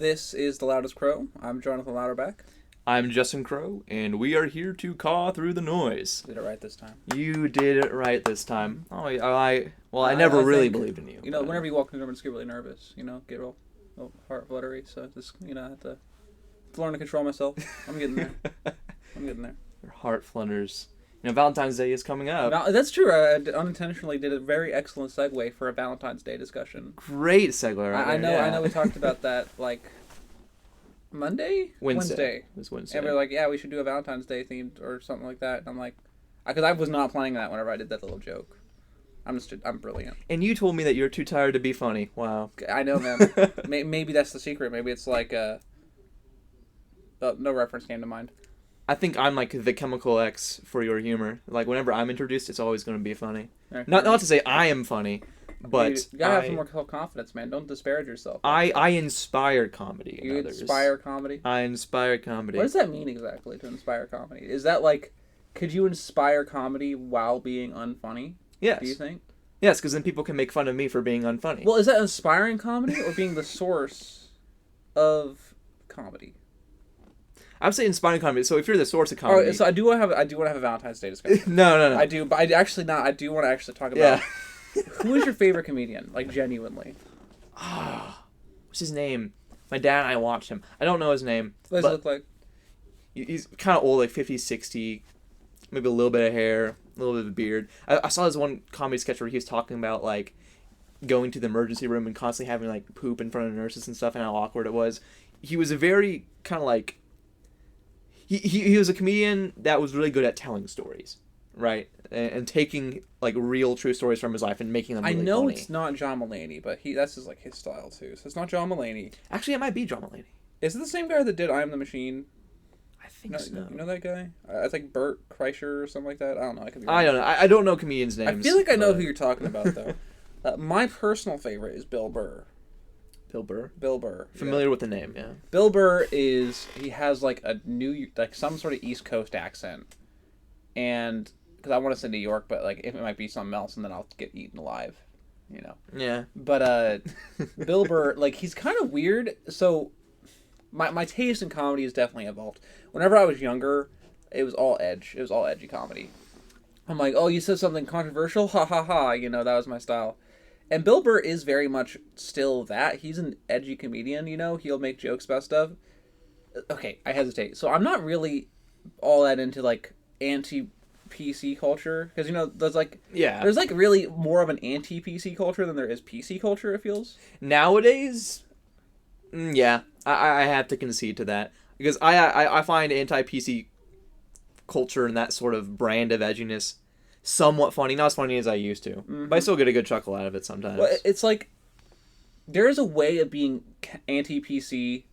This is the Loudest Crow. I'm Jonathan Louderback. I'm Justin Kroh, and we are here to caw through the noise. Did it right this time. You did it right this time. Oh, I never really believed in you. You know, whenever you walk in the room, I just get really nervous. You know, get real heart fluttery. So just I have to learn to control myself. I'm getting there. Your heart flutters. Valentine's Day is coming up. Now, that's true. I unintentionally did a very excellent segue for a Valentine's Day discussion. Great segue, right? I know. Yeah. I know. We talked about that like Monday. Wednesday. It was Wednesday. And we were like, yeah, we should do a Valentine's Day themed or something like that. And I'm like, because I was not planning that whenever I did that little joke. I'm brilliant. And you told me that you're too tired to be funny. Wow. I know, man. Maybe that's the secret. Maybe it's like no reference came to mind. I think I'm like the chemical X for your humor. Like whenever I'm introduced, it's always going to be funny. Right. Not to say I am funny, but you gotta have some more self-confidence, man. Don't disparage yourself. I inspire comedy. You inspire comedy? I inspire comedy. What does that mean exactly, to inspire comedy? Is that like, could you inspire comedy while being unfunny? Yes. Do you think? Yes, because then people can make fun of me for being unfunny. Well, is that inspiring comedy or being the source of comedy? I would say inspiring comedy. So if you're the source of comedy, so I do want to have a Valentine's Day discussion. No. I do, but I actually not. I do want to actually talk about who is your favorite comedian, like genuinely. What's his name? My dad and I watched him. I don't know his name. What does he look like? He's kind of old, like 50, 60, maybe a little bit of hair, a little bit of a beard. I saw this one comedy sketch where he was talking about like going to the emergency room and constantly having like poop in front of nurses and stuff, and how awkward it was. He was a very kind of like. He was a comedian that was really good at telling stories, right? And taking like real true stories from his life and making them really funny. I know funny. It's not John Mulaney, but that's his style too. So it's not John Mulaney. Actually, it might be John Mulaney. Is it the same guy that did I Am the Machine? I think so. You know that guy? It's like Bert Kreischer or something like that. I don't know. I don't know. I don't know comedians' names. I feel like I know who you're talking about though. My personal favorite is Bill Burr. Bill Burr. Familiar with the name, yeah. Bill Burr he has like some sort of East Coast accent. And, because I want to say New York, but like if it might be something else and then I'll get eaten alive, you know. Yeah. But Bill Burr, like he's kind of weird. So my taste in comedy has definitely evolved. Whenever I was younger, it was all edge. It was all edgy comedy. I'm like, oh, you said something controversial? Ha ha ha. You know, that was my style. And Bill Burr is very much still that. He's an edgy comedian, you know? He'll make jokes about stuff. Okay, I hesitate. So I'm not really all that into, like, anti-PC culture. Because, you know, there's, like... Yeah. There's, like, really more of an anti-PC culture than there is PC culture, it feels. Nowadays, yeah, I have to concede to that. Because I find anti-PC culture and that sort of brand of edginess somewhat funny, not as funny as I used to, but I still get a good chuckle out of it sometimes. Well, it's like there is a way of being anti-PC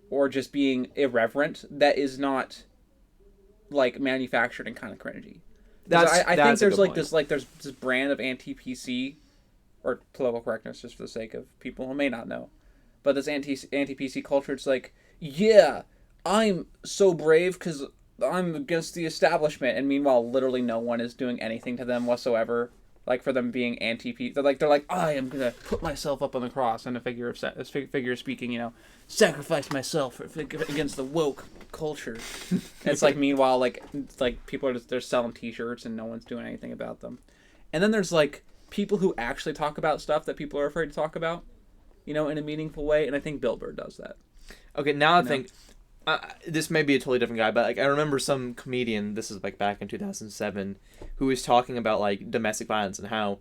or just being irreverent that is not like manufactured and kind of cringy. I think there's like point. There's this brand of anti-PC or political correctness, just for the sake of people who may not know, but this anti-PC culture, it's like, yeah, I'm so brave because I'm against the establishment, and meanwhile, literally no one is doing anything to them whatsoever. Like for them being anti-PC, they're like, I am gonna put myself up on the cross in a figure of speaking, you know, sacrifice myself against the woke culture. And it's like, meanwhile, like people are they're selling T-shirts and no one's doing anything about them. And then there's like people who actually talk about stuff that people are afraid to talk about, you know, in a meaningful way. And I think Bill Burr does that. Okay, now I think. This may be a totally different guy, but like I remember some comedian, this is like back in 2007, who was talking about like domestic violence and how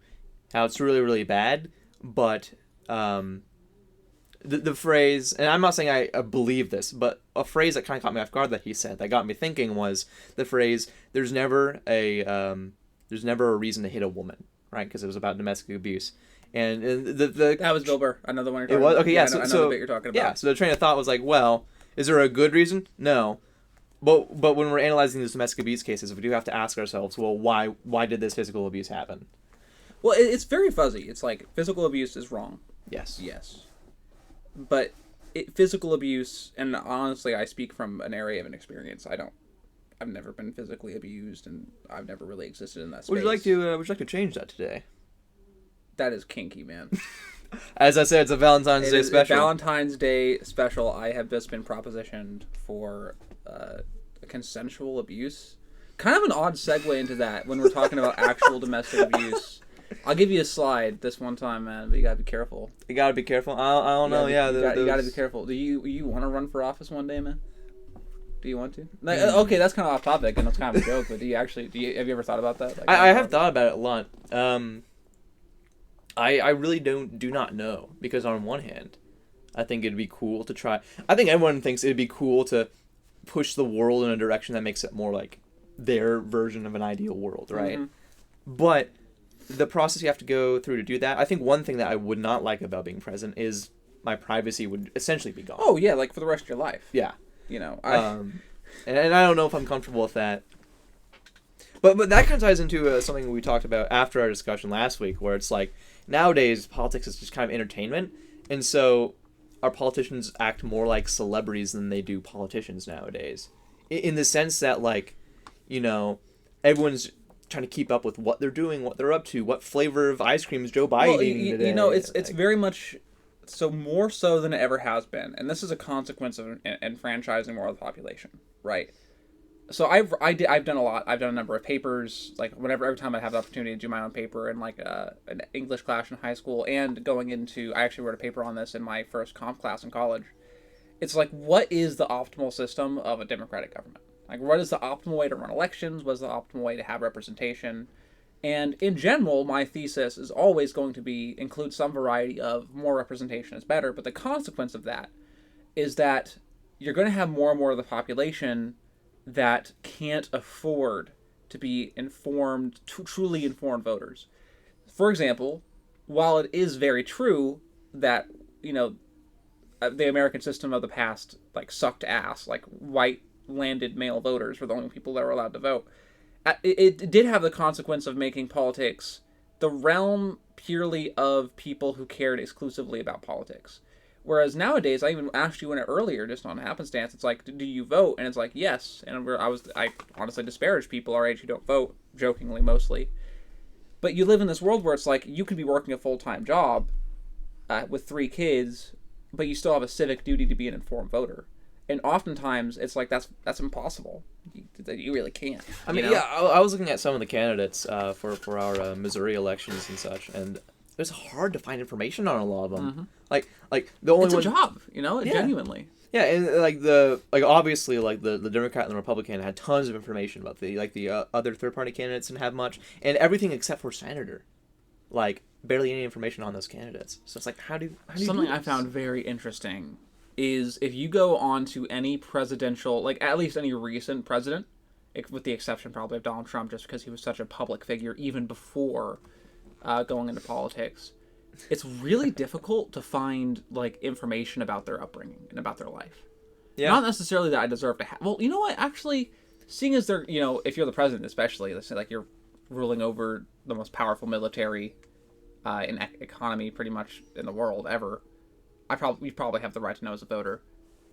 it's really, really bad, but the phrase, and I'm not saying I believe this, but a phrase that kind of caught me off guard that he said that got me thinking was the phrase, there's never a reason to hit a woman, right? Because it was about domestic abuse. And the that was Bill Burr, another one you're talking about. Okay, yeah, I know the bit you're talking about. Yeah, so the train of thought was like, well, is there a good reason? No. But when we're analyzing these domestic abuse cases, we do have to ask ourselves, well, why did this physical abuse happen? Well, it's very fuzzy. It's like physical abuse is wrong. Yes. But physical abuse, and honestly, I speak from an area of an experience. I've never been physically abused, and I've never really existed in that space. Would you like to change that today? That is kinky, man. As I said, it's a Valentine's It Day is a special. Valentine's Day special. I have just been propositioned for consensual abuse. Kind of an odd segue into that when we're talking about actual domestic abuse. I'll give you a slide this one time, man, but you gotta be careful. You gotta be careful. I don't know. You gotta be careful. Do you want to run for office one day, man? Do you want to? Like, okay, that's kind of off topic and it's kind of a joke, but have you ever thought about that? Like, I have thought about it a lot. I really do not know, because on one hand, I think it'd be cool to try. I think everyone thinks it'd be cool to push the world in a direction that makes it more like their version of an ideal world, right? Mm-hmm. But the process you have to go through to do that, I think one thing that I would not like about being president is my privacy would essentially be gone. Oh yeah, like for the rest of your life. Yeah. You know, and I don't know if I'm comfortable with that. But that kind of ties into something we talked about after our discussion last week, where it's like, nowadays politics is just kind of entertainment, and so our politicians act more like celebrities than they do politicians nowadays. In the sense that, like, you know, everyone's trying to keep up with what they're doing, what they're up to, what flavor of ice cream is Joe Biden eating today. You know, it's very much so, more so than it ever has been, and this is a consequence of enfranchising more of the population, right? So I've done a lot. I've done a number of papers, like every time I have the opportunity to do my own paper in like an English class in high school, and going into, I actually wrote a paper on this in my first comp class in college. It's like, what is the optimal system of a democratic government? Like, what is the optimal way to run elections? What is the optimal way to have representation? And in general, my thesis is always going to be include some variety of more representation is better, but the consequence of that is that you're going to have more and more of the population that can't afford to be informed, truly informed voters. For example, while it is very true that, you know, the American system of the past, like, sucked ass, like, white landed male voters were the only people that were allowed to vote, it did have the consequence of making politics the realm purely of people who cared exclusively about politics. Whereas nowadays, I even asked you in it earlier, just on happenstance, it's like, do you vote? And it's like, yes. And I honestly disparage people our age who don't vote, jokingly mostly. But you live in this world where it's like, you could be working a full-time job with 3 kids, but you still have a civic duty to be an informed voter. And oftentimes, it's like, that's impossible. You really can't. I mean, yeah, I was looking at some of the candidates for our Missouri elections and such, and it was hard to find information on a lot of them. Mm-hmm. Like the only it's a job, you know, genuinely. Yeah, and obviously the Democrat and the Republican had tons of information about the other third party candidates didn't have much, and everything except for senator, like barely any information on those candidates. So it's like, how do you something do I found very interesting is if you go on to any presidential, like at least any recent president, with the exception probably of Donald Trump, just because he was such a public figure even before going into politics, it's really difficult to find like information about their upbringing and about their life. Yeah. Not necessarily that I deserve to have. Well, you know what? Actually, seeing as they're, you know, if you're the president especially, let's say like you're ruling over the most powerful military and economy pretty much in the world ever, you probably have the right to know as a voter.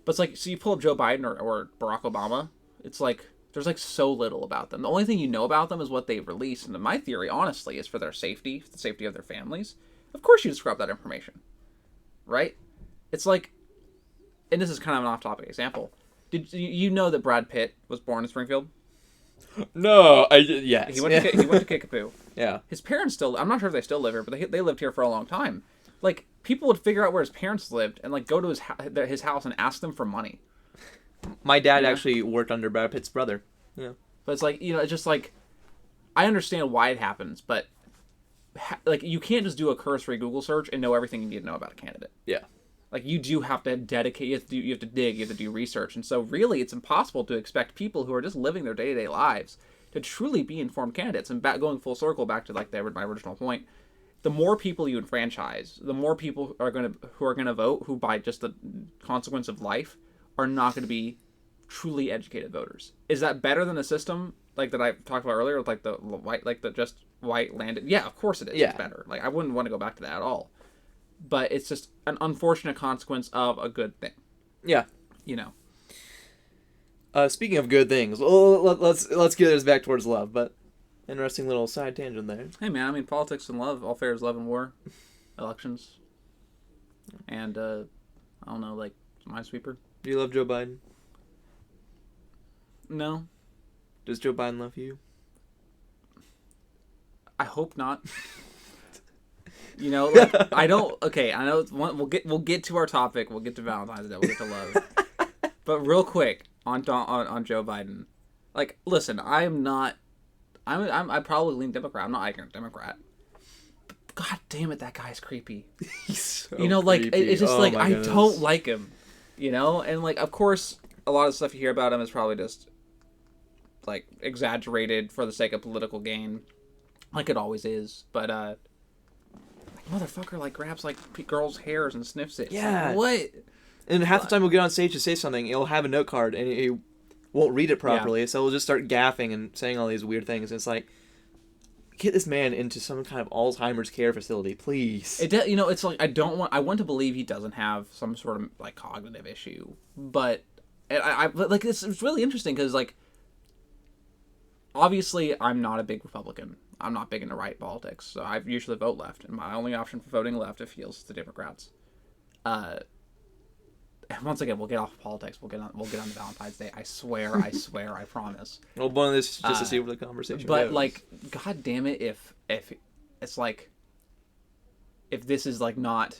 But it's like, so you pull up Joe Biden or Barack Obama, it's like, there's like so little about them. The only thing you know about them is what they've released. And my theory, honestly, is for their safety, for the safety of their families. Of course you'd scrub that information. Right? It's like, and this is kind of an off-topic example. Did you know that Brad Pitt was born in Springfield? No, yes. He went to Kickapoo. Yeah. His parents still, I'm not sure if they still live here, but they lived here for a long time. Like, people would figure out where his parents lived and like go to his house and ask them for money. My dad actually worked under Brad Pitt's brother. Yeah. But it's like, you know, it's just like, I understand why it happens, but like, you can't just do a cursory Google search and know everything you need to know about a candidate. Yeah. Like, you do have to dedicate, you have to dig, you have to do research. And so really it's impossible to expect people who are just living their day-to-day lives to truly be informed candidates. And going full circle back to like my original point, the more people you enfranchise, the more people who are going to vote, who by just the consequence of life are not going to be truly educated voters. Is that better than a system like that I talked about earlier with like the white, like the just white landed? Yeah, of course it is. Yeah. It's better. Like, I wouldn't want to go back to that at all. But it's just an unfortunate consequence of a good thing. Yeah. You know. Speaking of good things, let's get us back towards love, but interesting little side tangent there. Hey man, I mean, politics and love, all fair is love and war. Elections. And I don't know, like Minesweeper. Do you love Joe Biden? No, Does Joe Biden love you? I hope not. You know, like I don't. Okay, I know we'll get to our topic. We'll get to Valentine's Day. We'll get to love. But real quick on Joe Biden, like, listen, I'm I probably lean Democrat. I'm not ignorant Democrat. But God damn it, that guy's creepy. He's so You know, like creepy. it's just Oh like my I goodness. don't like him. You know, and like of course a lot of stuff you hear about him is probably just like exaggerated for the sake of political gain, like it always is. But motherfucker like grabs like girls' hairs and sniffs it. Yeah. Like, what? And half the time he'll get on stage to say something, he'll have a note card and he won't read it properly, so he'll just start gaffing and saying all these weird things. And it's like, get this man into some kind of Alzheimer's care facility, please. You know, it's like I want to believe he doesn't have some sort of like cognitive issue, but but like it's really interesting because like obviously I'm not a big Republican. I'm not big into right politics, so I usually vote left, and my only option for voting left if feels the Democrats. And once again, we'll get off of politics. We'll get on to Valentine's Day. I swear, I promise. Well, one of this is just to see where the conversation But goes. like, god damn it, if it's like, if this is like not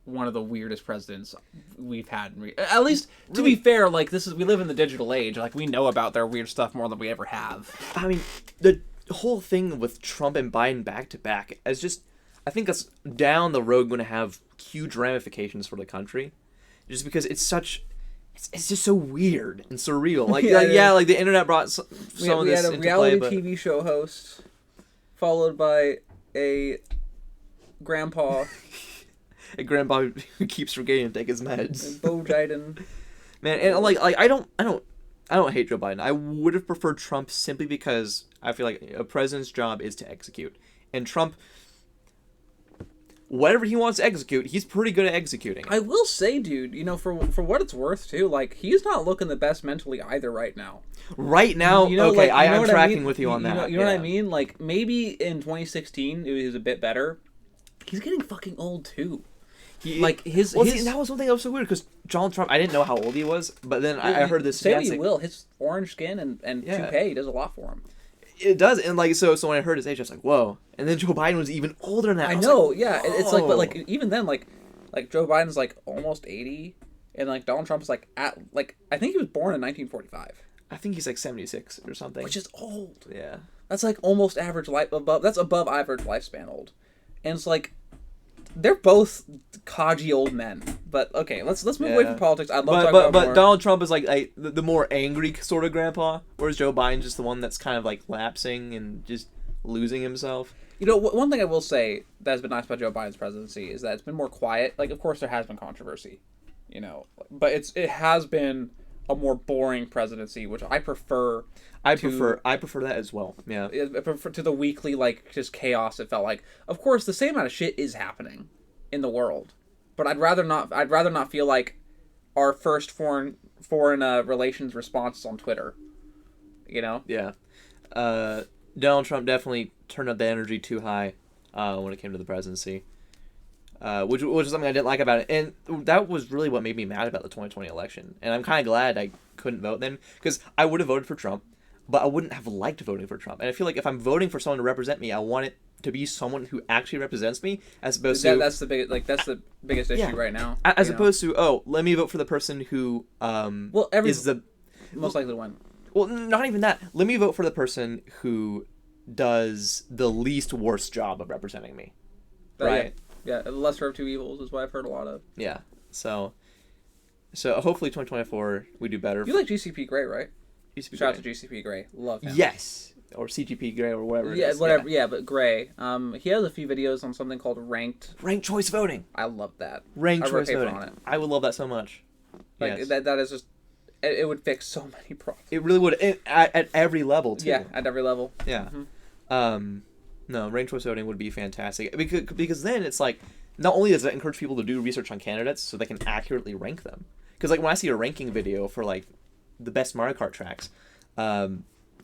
one of the weirdest presidents we've had, at least to be fair, like we live in the digital age. Like we know about their weird stuff more than we ever have. I mean, the whole thing with Trump and Biden back to back is just, I think that's down the road going to have huge ramifications for the country, just because it's just so weird and surreal. Like like the internet brought some of this into play. We had a reality TV show host, followed by a grandpa, a grandpa who keeps forgetting to take his meds. Bo Biden. Man, and like I don't hate Joe Biden. I would have preferred Trump simply because I feel like a president's job is to execute, and Trump, whatever he wants to execute, he's pretty good at executing. I will say, dude, you know, for what it's worth, too, like, he's not looking the best mentally either right now. Right now, you know, okay, like, I'm tracking with you on that. You know what I mean? Like, maybe in 2016 it was a bit better. He's getting fucking old, too. See, that was one thing that was so weird, because Donald Trump, I didn't know how old he was, but then I heard this. Say what you will, his orange skin and toupee does a lot for him. It does, and like so when I heard his age, I was like, whoa. And then Joe Biden was even older than that. I know, like, yeah. It's like, but like even then, like Joe Biden's like almost 80, and like Donald Trump's like at like I think he was born in 1945. I think he's like 76 or something, which is old. Yeah, that's like almost average life above. That's above average lifespan old, and it's like they're both codgy old men. But okay, let's move away from politics. I'd love to talk about more. But Donald Trump is like the more angry sort of grandpa, whereas Joe Biden's just the one that's kind of like lapsing and just losing himself. You know, one thing I will say that has been nice about Joe Biden's presidency is that it's been more quiet. Like, of course, there has been controversy, you know, but it has been a more boring presidency, which I prefer. I prefer that as well. Yeah, I prefer to the weekly like just chaos. It felt like, of course, the same amount of shit is happening in the world, but I'd rather not feel like our first foreign relations response on Twitter. You know? Yeah. Donald Trump definitely turned up the energy too high when it came to the presidency, which is something I didn't like about it. And that was really what made me mad about the 2020 election. And I'm kind of glad I couldn't vote then, because I would have voted for Trump, but I wouldn't have liked voting for Trump. And I feel like if I'm voting for someone to represent me, I want it to be someone who actually represents me, as opposed to... That's the biggest issue right now. As opposed to, let me vote for the person who is the... most likely to win. Well, not even that. Let me vote for the person who does the least worst job of representing me. Right? Yeah, the lesser of two evils is what I've heard a lot of. Yeah. So hopefully 2024 we do better. You like GCP Gray, right? GCP Shout out Gray. to GCP Gray. Love him. Yes. Or CGP Gray or whatever it is. Whatever. Yeah, but Gray. He has a few videos on something called ranked choice voting. I love that. Ranked choice voting. On it. I would love that so much. Like yes. that is just... It would fix so many problems. It really would. At every level, too. Yeah, at every level. Yeah. Mm-hmm. No, ranked choice voting would be fantastic. Because then it's like, not only does it encourage people to do research on candidates so they can accurately rank them. Because like when I see a ranking video for like the best Mario Kart tracks,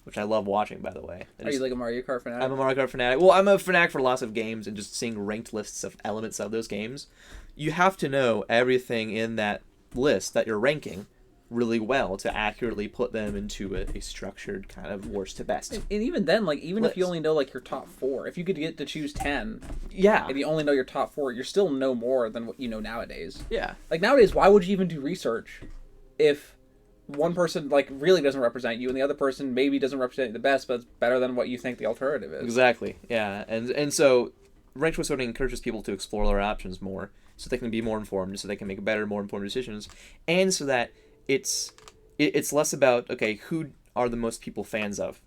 which I love watching, by the way. Are you like a Mario Kart fanatic? I'm a Mario Kart fanatic. Well, I'm a fanatic for lots of games, and just seeing ranked lists of elements of those games. You have to know everything in that list that you're ranking really well to accurately put them into a structured kind of worst to best. And even then, like, even list. if you only know, like, your top 4, if you could get to choose 10, Yeah. and you only know your top 4, you still know more than what you know nowadays. Yeah. Like, nowadays, why would you even do research if one person, like, really doesn't represent you, and the other person maybe doesn't represent you the best, but it's better than what you think the alternative is? Exactly. Yeah. And so ranked choice voting encourages people to explore their options more, so they can be more informed, so they can make better, more informed decisions, and so that it's less about, okay, who are the most people fans of,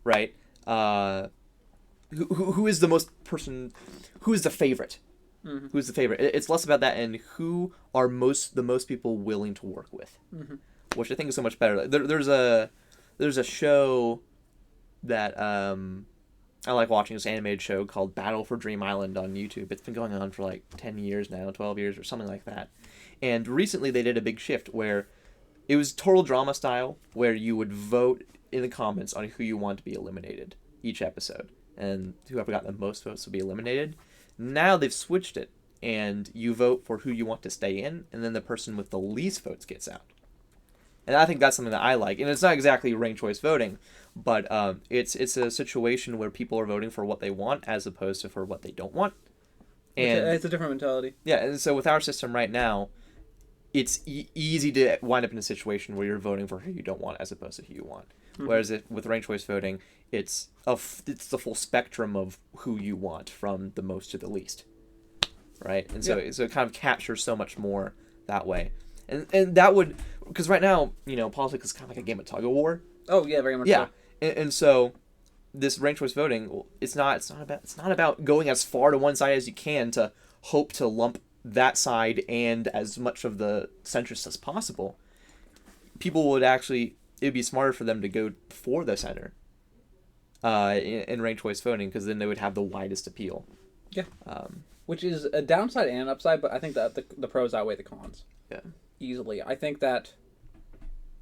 right? Who is the most person, who is the favorite? Mm-hmm. Who's the favorite? It's less about that, and who are the most people willing to work with, Mm-hmm. which I think is so much better. There's a show that I like watching, this animated show called Battle for Dream Island on YouTube. It's been going on for like 10 years now, 12 years or something like that. And recently they did a big shift where it was total drama style, where you would vote in the comments on who you want to be eliminated each episode. And whoever got the most votes would be eliminated. Now they've switched it, and you vote for who you want to stay in, and then the person with the least votes gets out. And I think that's something that I like. And it's not exactly ranked choice voting, but it's a situation where people are voting for what they want as opposed to for what they don't want. And it's a different mentality. Yeah, and so with our system right now, it's easy to wind up in a situation where you're voting for who you don't want as opposed to who you want. Mm-hmm. Whereas with ranked choice voting, it's the full spectrum of who you want, from the most to the least, right? And so it kind of captures so much more that way. And that would, because right now, politics is kind of like a game of tug of war. Oh yeah, very much. Yeah, so. And so this ranked choice voting, it's not about going as far to one side as you can to hope to lump that side and as much of the centrist as possible. People would it'd be smarter for them to go for the center in ranked choice voting, because then they would have the widest appeal. Yeah. Which is a downside and an upside, but I think that the pros outweigh the cons. Yeah. Easily. I think that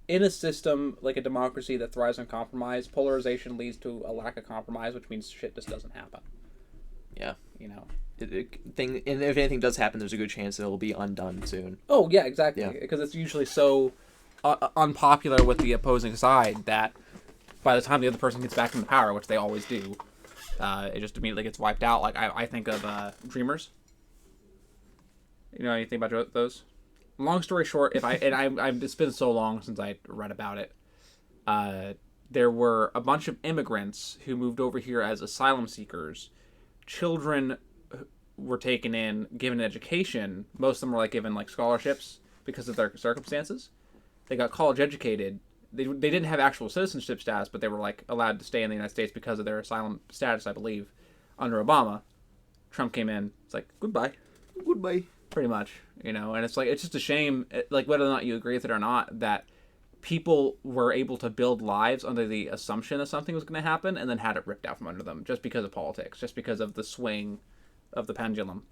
in a system like a democracy that thrives on compromise, polarization leads to a lack of compromise, which means shit just doesn't happen. Yeah. And if anything does happen, there's a good chance that it'll be undone soon. Oh yeah, exactly. Because it's usually so unpopular with the opposing side that by the time the other person gets back into power, which they always do, it just immediately gets wiped out. Like I think of Dreamers. You know anything about those? Long story short, it's been so long since I read about it. There were a bunch of immigrants who moved over here as asylum seekers. Children were taken in, given education. Most of them were given scholarships because of their circumstances. They got college educated. They didn't have actual citizenship status, but they were allowed to stay in the United States because of their asylum status, I believe, under Obama. Trump came in. It's goodbye. Pretty much, and it's it's just a shame, whether or not you agree with it or not, that people were able to build lives under the assumption that something was going to happen and then had it ripped out from under them just because of politics, just because of the swing of the pendulum.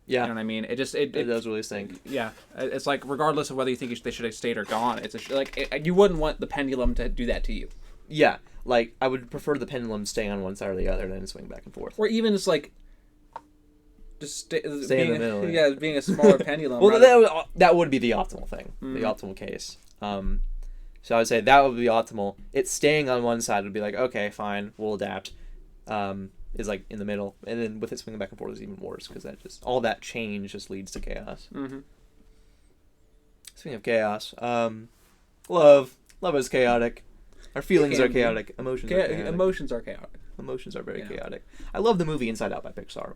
Yeah. You know what I mean? It does really stink. Yeah. It's regardless of whether you think they should have stayed or gone, you wouldn't want the pendulum to do that to you. Yeah. I would prefer the pendulum staying on one side or the other than swing back and forth. Or even just stay in the middle. Yeah, being a smaller pendulum. Well, that would be the optimal thing, the Mm-hmm. optimal case. So I would say that would be optimal. It's staying on one side would be okay, fine, we'll adapt. Is in the middle, and then with it swinging back and forth is even worse, because all that change just leads to chaos. Mm-hmm. Speaking of chaos, love is chaotic. Our feelings are chaotic. Emotions are chaotic. Emotions are chaotic. Emotions are very chaotic. I love the movie Inside Out by Pixar.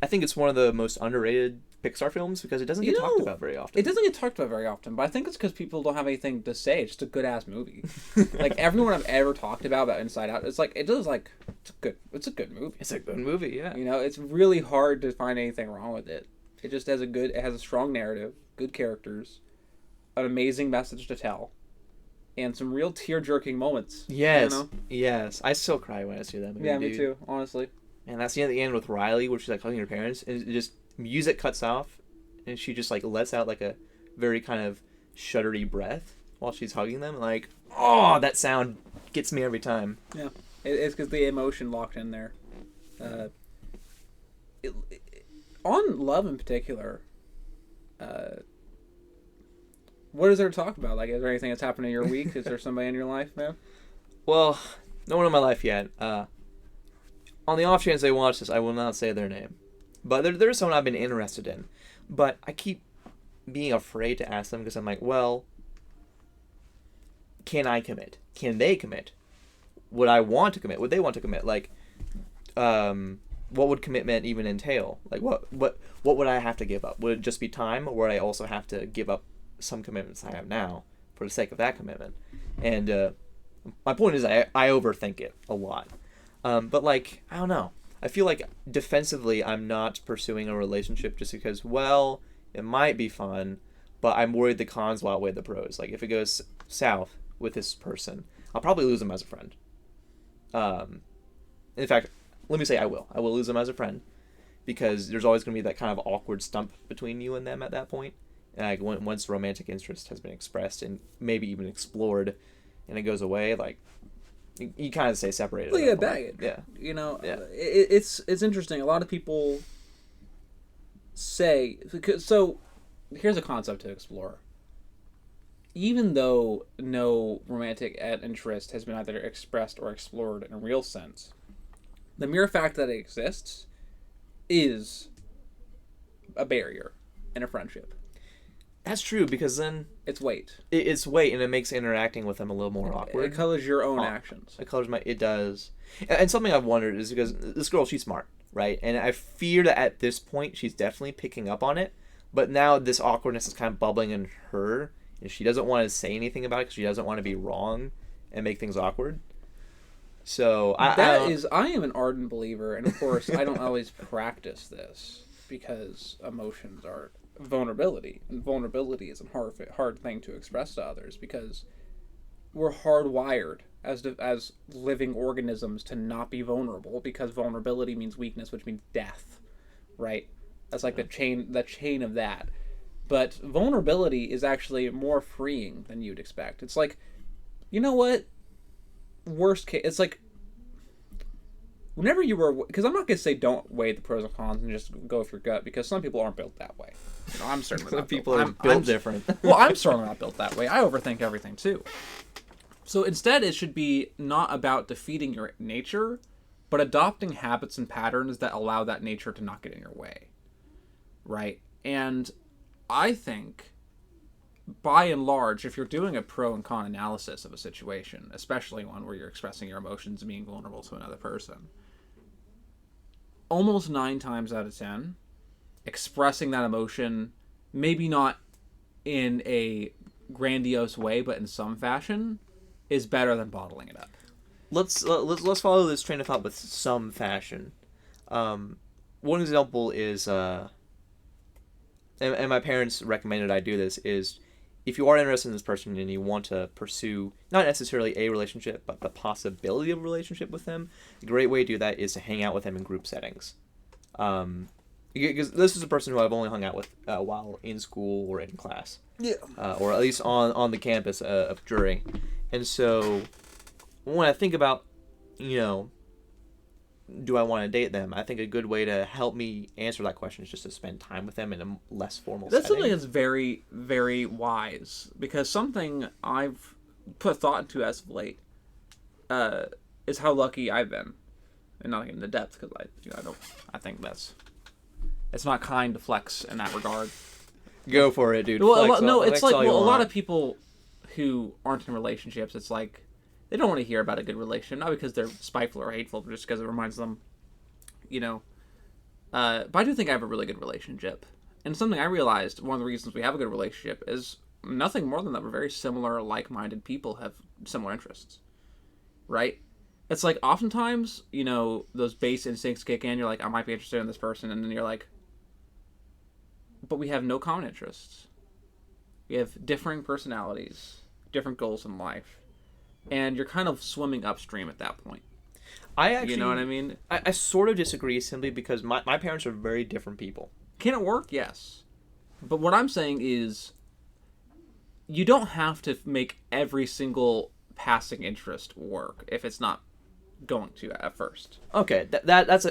I think it's one of the most underrated Pixar films because it doesn't get talked about very often. It doesn't get talked about very often, but I think it's because people don't have anything to say. It's just a good ass movie. Everyone I've ever talked about Inside Out, it's a good movie. It's a good movie, yeah. It's really hard to find anything wrong with it. It just has a strong narrative, good characters, an amazing message to tell, and some real tear-jerking moments. Yes, yes. I still cry when I see that movie. Yeah, me too, honestly. And that's the end with Riley, where she's hugging her parents, and it just music cuts off, and she just lets out a very kind of shuddery breath while she's hugging them. Oh, that sound gets me every time. Yeah, it's because the emotion locked in there. On love in particular, what is there to talk about? Like, is there anything that's happened in your week? Is there somebody in your life, man? Well, no one in my life yet. On the off chance they watch this, I will not say their name. But there's someone I've been interested in. But I keep being afraid to ask them because I'm like, well, can I commit? Can they commit? Would I want to commit? Would they want to commit? Like, what would commitment even entail? Like, what would I have to give up? Would it just be time, or would I also have to give up some commitments I have now for the sake of that commitment? And my point is, I overthink it a lot. But like, I don't know. I feel like defensively, I'm not pursuing a relationship just because, well, it might be fun, but I'm worried the cons will outweigh the pros. Like, if it goes south with this person, I'll probably lose them as a friend. In fact, let me say I will. I will lose them as a friend because there's always going to be that kind of awkward stump between you and them at that point. And like, once romantic interest has been expressed and maybe even explored and it goes away, like, you kind of stay separated. Well, yeah, baggage. Yeah. You know, yeah. It's interesting. A lot of people say, so here's a concept to explore. Even though no romantic interest has been either expressed or explored in a real sense, the mere fact that it exists is a barrier in a friendship. That's true, because then it's weight. It's weight, and it makes interacting with them a little more awkward. It colors your own actions. It does. And something I've wondered is because this girl, she's smart, right? And I fear that at this point she's definitely picking up on it. But now this awkwardness is kind of bubbling in her, and she doesn't want to say anything about it because she doesn't want to be wrong and make things awkward. So I am an ardent believer, and of course I don't always practice this because emotions are vulnerability, and vulnerability is a hard thing to express to others because we're hardwired as living organisms to not be vulnerable, because vulnerability means weakness, which means death, right? That's like the chain of that. But vulnerability is actually more freeing than you'd expect. It's like, you know what? Worst case, it's like whenever you were, because I'm not going to say don't weigh the pros and cons and just go with your gut, because some people aren't built that way. You know, I'm certainly not. People are built different. Well, I'm certainly not built that way. I overthink everything too. So instead, it should be not about defeating your nature, but adopting habits and patterns that allow that nature to not get in your way. Right? And I think, by and large, if you're doing a pro and con analysis of a situation, especially one where you're expressing your emotions and being vulnerable to another person, almost 9 times out of 10, expressing that emotion, maybe not in a grandiose way, but in some fashion, is better than bottling it up. Let's follow this train of thought with some fashion. One example is, and my parents recommended I do this, is if you are interested in this person and you want to pursue not necessarily a relationship, but the possibility of a relationship with them, a great way to do that is to hang out with them in group settings. Because this is a person who I've only hung out with while in school or in class. Yeah. Or at least on the campus of Drury. And so when I think about, do I want to date them, I think a good way to help me answer that question is just to spend time with them in a less formal setting. That's something that's very, very wise, because something I've put thought into as of late is how lucky I've been, and not getting into depth because I think it's not kind to flex in that regard. Go for it, dude. Well, it's like a lot of people who aren't in relationships, it's like they don't want to hear about a good relationship, not because they're spiteful or hateful, but just because it reminds them, But I do think I have a really good relationship. And something I realized, one of the reasons we have a good relationship is nothing more than that we're very similar, like-minded people have similar interests. Right? It's like oftentimes, those base instincts kick in, you're like, I might be interested in this person, and then you're like, but we have no common interests. We have differing personalities, different goals in life. And you're kind of swimming upstream at that point. I actually, you know what I mean? I sort of disagree simply because my parents are very different people. Can it work? Yes. But what I'm saying is you don't have to make every single passing interest work if it's not going to at first. Okay, that's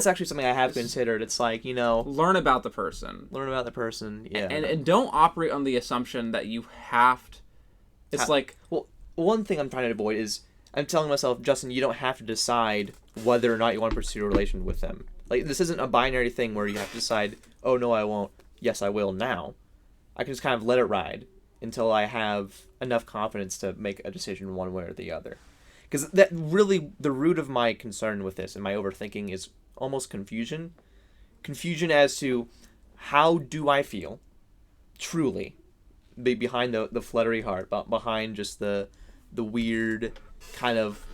actually something I have considered. It's like, learn about the person. Learn about the person, yeah. And don't operate on the assumption that you have to. It's like... Well, one thing I'm trying to avoid is I'm telling myself, Justin, you don't have to decide whether or not you want to pursue a relation with them. Like, this isn't a binary thing where you have to decide, oh, no, I won't. Yes, I will now. I can just kind of let it ride until I have enough confidence to make a decision one way or the other. Because that really, the root of my concern with this and my overthinking is almost confusion. Confusion as to how do I feel, truly, behind the fluttery heart, but behind just the weird kind of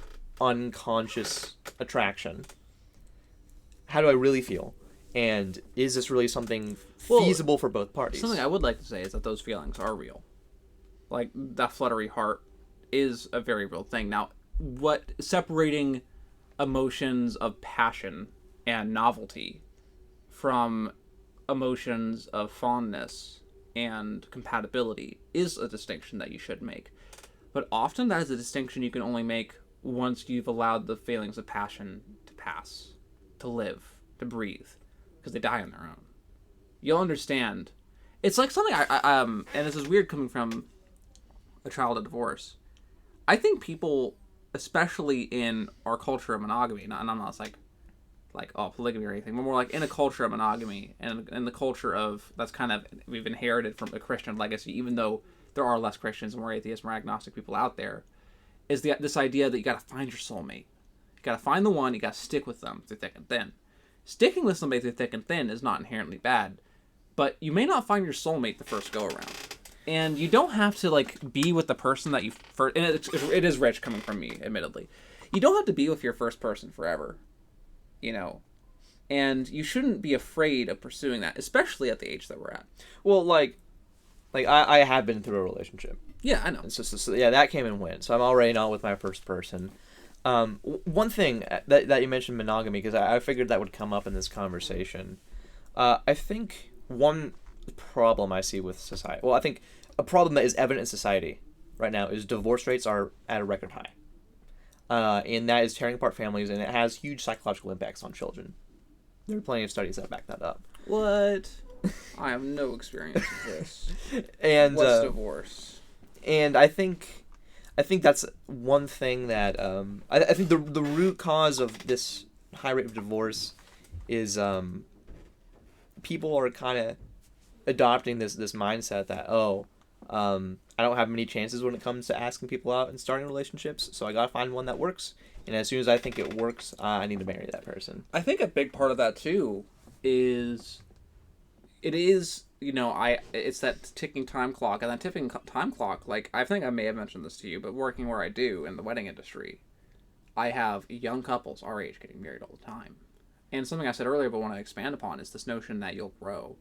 unconscious attraction. How do I really feel? And is this really something feasible for both parties? Something I would like to say is that those feelings are real. Like, that fluttery heart is a very real thing. Now, what separating emotions of passion and novelty from emotions of fondness and compatibility is a distinction that you should make. But often that is a distinction you can only make once you've allowed the feelings of passion to pass, to live, to breathe, because they die on their own. You'll understand. It's like something and this is weird coming from a child of divorce. I think people, especially in our culture of monogamy, and I'm not like polygamy or anything, but more like in a culture of monogamy and in the culture of that's kind of we've inherited from a Christian legacy, even though there are less Christians and more atheists, more agnostic people out there, is this idea that you got to find your soulmate. You got to find the one, you got to stick with them through thick and thin. Sticking with somebody through thick and thin is not inherently bad, but you may not find your soulmate the first go around. And you don't have to like be with the person that you first, and it is rich coming from me, admittedly. You don't have to be with your first person forever, and you shouldn't be afraid of pursuing that, especially at the age that we're at. Well, like I have been through a relationship. Yeah, I know. It's just that came and went. So I'm already not with my first person. One thing that you mentioned monogamy, because I figured that would come up in this conversation. I think one problem I see with society, well, I think a problem that is evident in society right now is divorce rates are at a record high. And that is tearing apart families, and it has huge psychological impacts on children. There are plenty of studies that back that up. What? I have no experience with this. And what's divorce? And I think that's one thing that I think the root cause of this high rate of divorce is people are kind of adopting this mindset that I don't have many chances when it comes to asking people out and starting relationships, so I gotta find one that works. And as soon as I think it works, I need to marry that person. I think a big part of that too is it's that ticking time clock, and that ticking time clock, like, I think I may have mentioned this to you, but working where I do in the wedding industry, I have young couples our age getting married all the time. And something I said earlier but want to expand upon is this notion that you'll grow.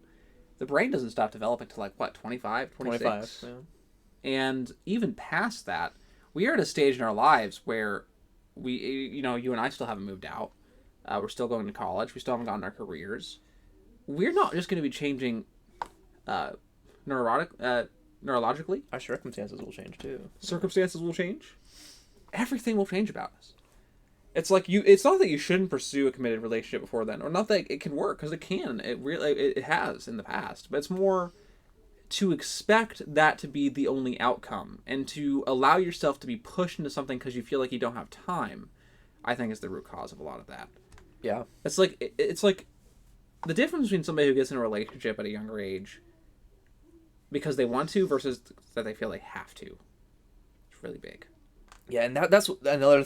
The brain doesn't stop developing till 25, 26? 25, yeah. And even past that, we are at a stage in our lives where you and I still haven't moved out. We're still going to college. We still haven't gotten our careers. We're not just going to be changing neurologically. Our circumstances will change too. Circumstances will change. Everything will change about us. It's like it's not that you shouldn't pursue a committed relationship before then, or not that it can work, because it can. It has in the past, but it's more to expect that to be the only outcome, and to allow yourself to be pushed into something because you feel like you don't have time. I think is the root cause of a lot of that. Yeah, it's like the difference between somebody who gets in a relationship at a younger age because they want to versus that they feel they have to. It's really big. Yeah, and that's another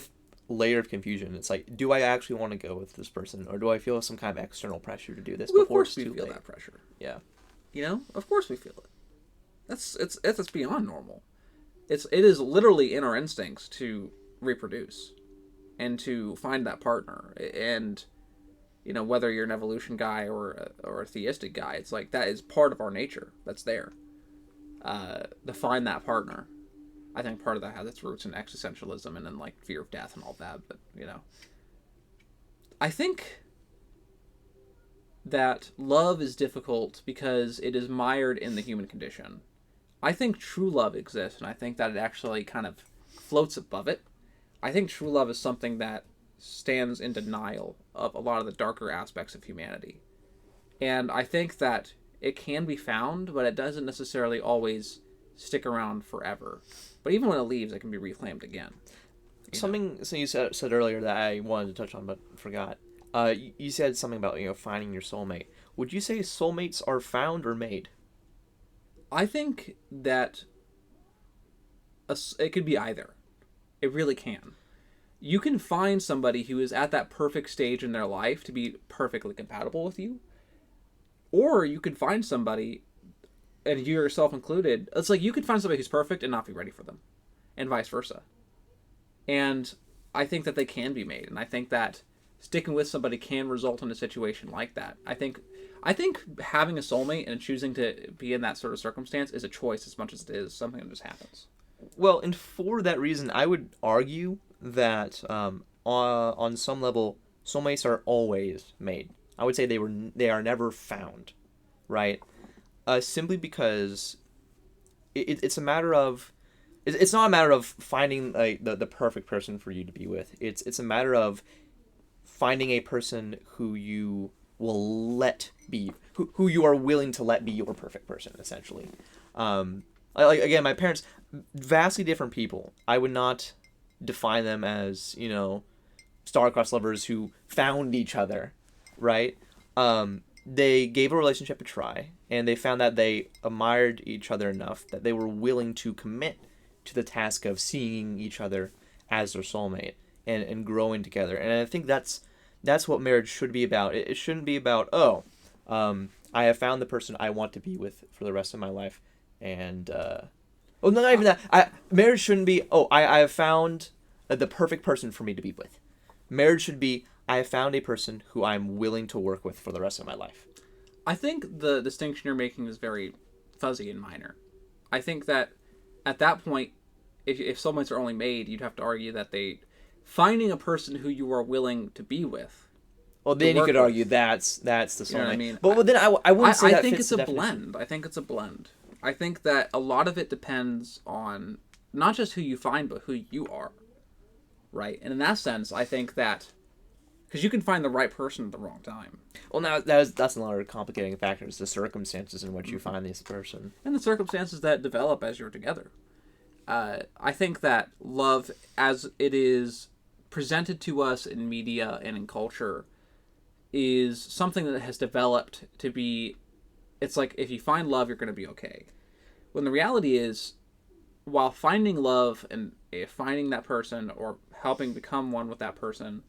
layer of confusion. It's like, do I actually want to go with this person, or do I feel some kind of external pressure to do this before it's too late? Of course we feel that pressure. Yeah. Of course we feel it. It's beyond normal. It is literally in our instincts to reproduce and to find that partner. And whether you're an evolution guy or a theistic guy, it's like that is part of our nature. That's there. To find that partner. I think part of that has its roots in existentialism and in like fear of death and all that. But I think that love is difficult because it is mired in the human condition. I think true love exists, and I think that it actually kind of floats above it. I think true love is something that stands in denial of a lot of the darker aspects of humanity. And I think that it can be found, but it doesn't necessarily always stick around forever. But even when it leaves, it can be reclaimed again. Something you said earlier that I wanted to touch on but forgot. You said something about finding your soulmate. Would you say soulmates are found or made? I think that it could be either. It really can. You can find somebody who is at that perfect stage in their life to be perfectly compatible with you. Or you could find somebody, and you yourself included, it's like you could find somebody who's perfect and not be ready for them. And vice versa. And I think that they can be made. And I think that sticking with somebody can result in a situation like that. I think having a soulmate and choosing to be in that sort of circumstance is a choice as much as it is something that just happens. Well, and for that reason, I would argue that on some level, soulmates are always made. I would say they are never found, right? Simply because it's a matter of it's not a matter of finding like the perfect person for you to be with. It's a matter of finding a person who you will let be who you are willing to let be your perfect person, essentially. Like again, my parents, vastly different people. I would not define them as star-crossed lovers who found each other, right? They gave a relationship a try, and they found that they admired each other enough that they were willing to commit to the task of seeing each other as their soulmate and growing together. And I think that's what marriage should be about. It shouldn't be about, I have found the person I want to be with for the rest of my life. And, not even that. Marriage shouldn't be, I have found the perfect person for me to be with. Marriage should be, I have found a person who I'm willing to work with for the rest of my life. I think the distinction you're making is very fuzzy and minor. I think that at that point, if soulmates are only made, you'd have to argue that finding a person who you are willing to be with. Well, then you could argue that's the soulmate. You know what I mean? But then I wouldn't say that I think fits it's the a blend. I think it's a blend. I think that a lot of it depends on not just who you find, but who you are. Right? And in that sense, I think that because you can find the right person at the wrong time. Well, now that's another complicating factor, is the circumstances in which you find this person. And the circumstances that develop as you're together. I think that love, as it is presented to us in media and in culture, is something that has developed to be, it's like if you find love, you're going to be okay. When the reality is, while finding love and finding that person or helping become one with that person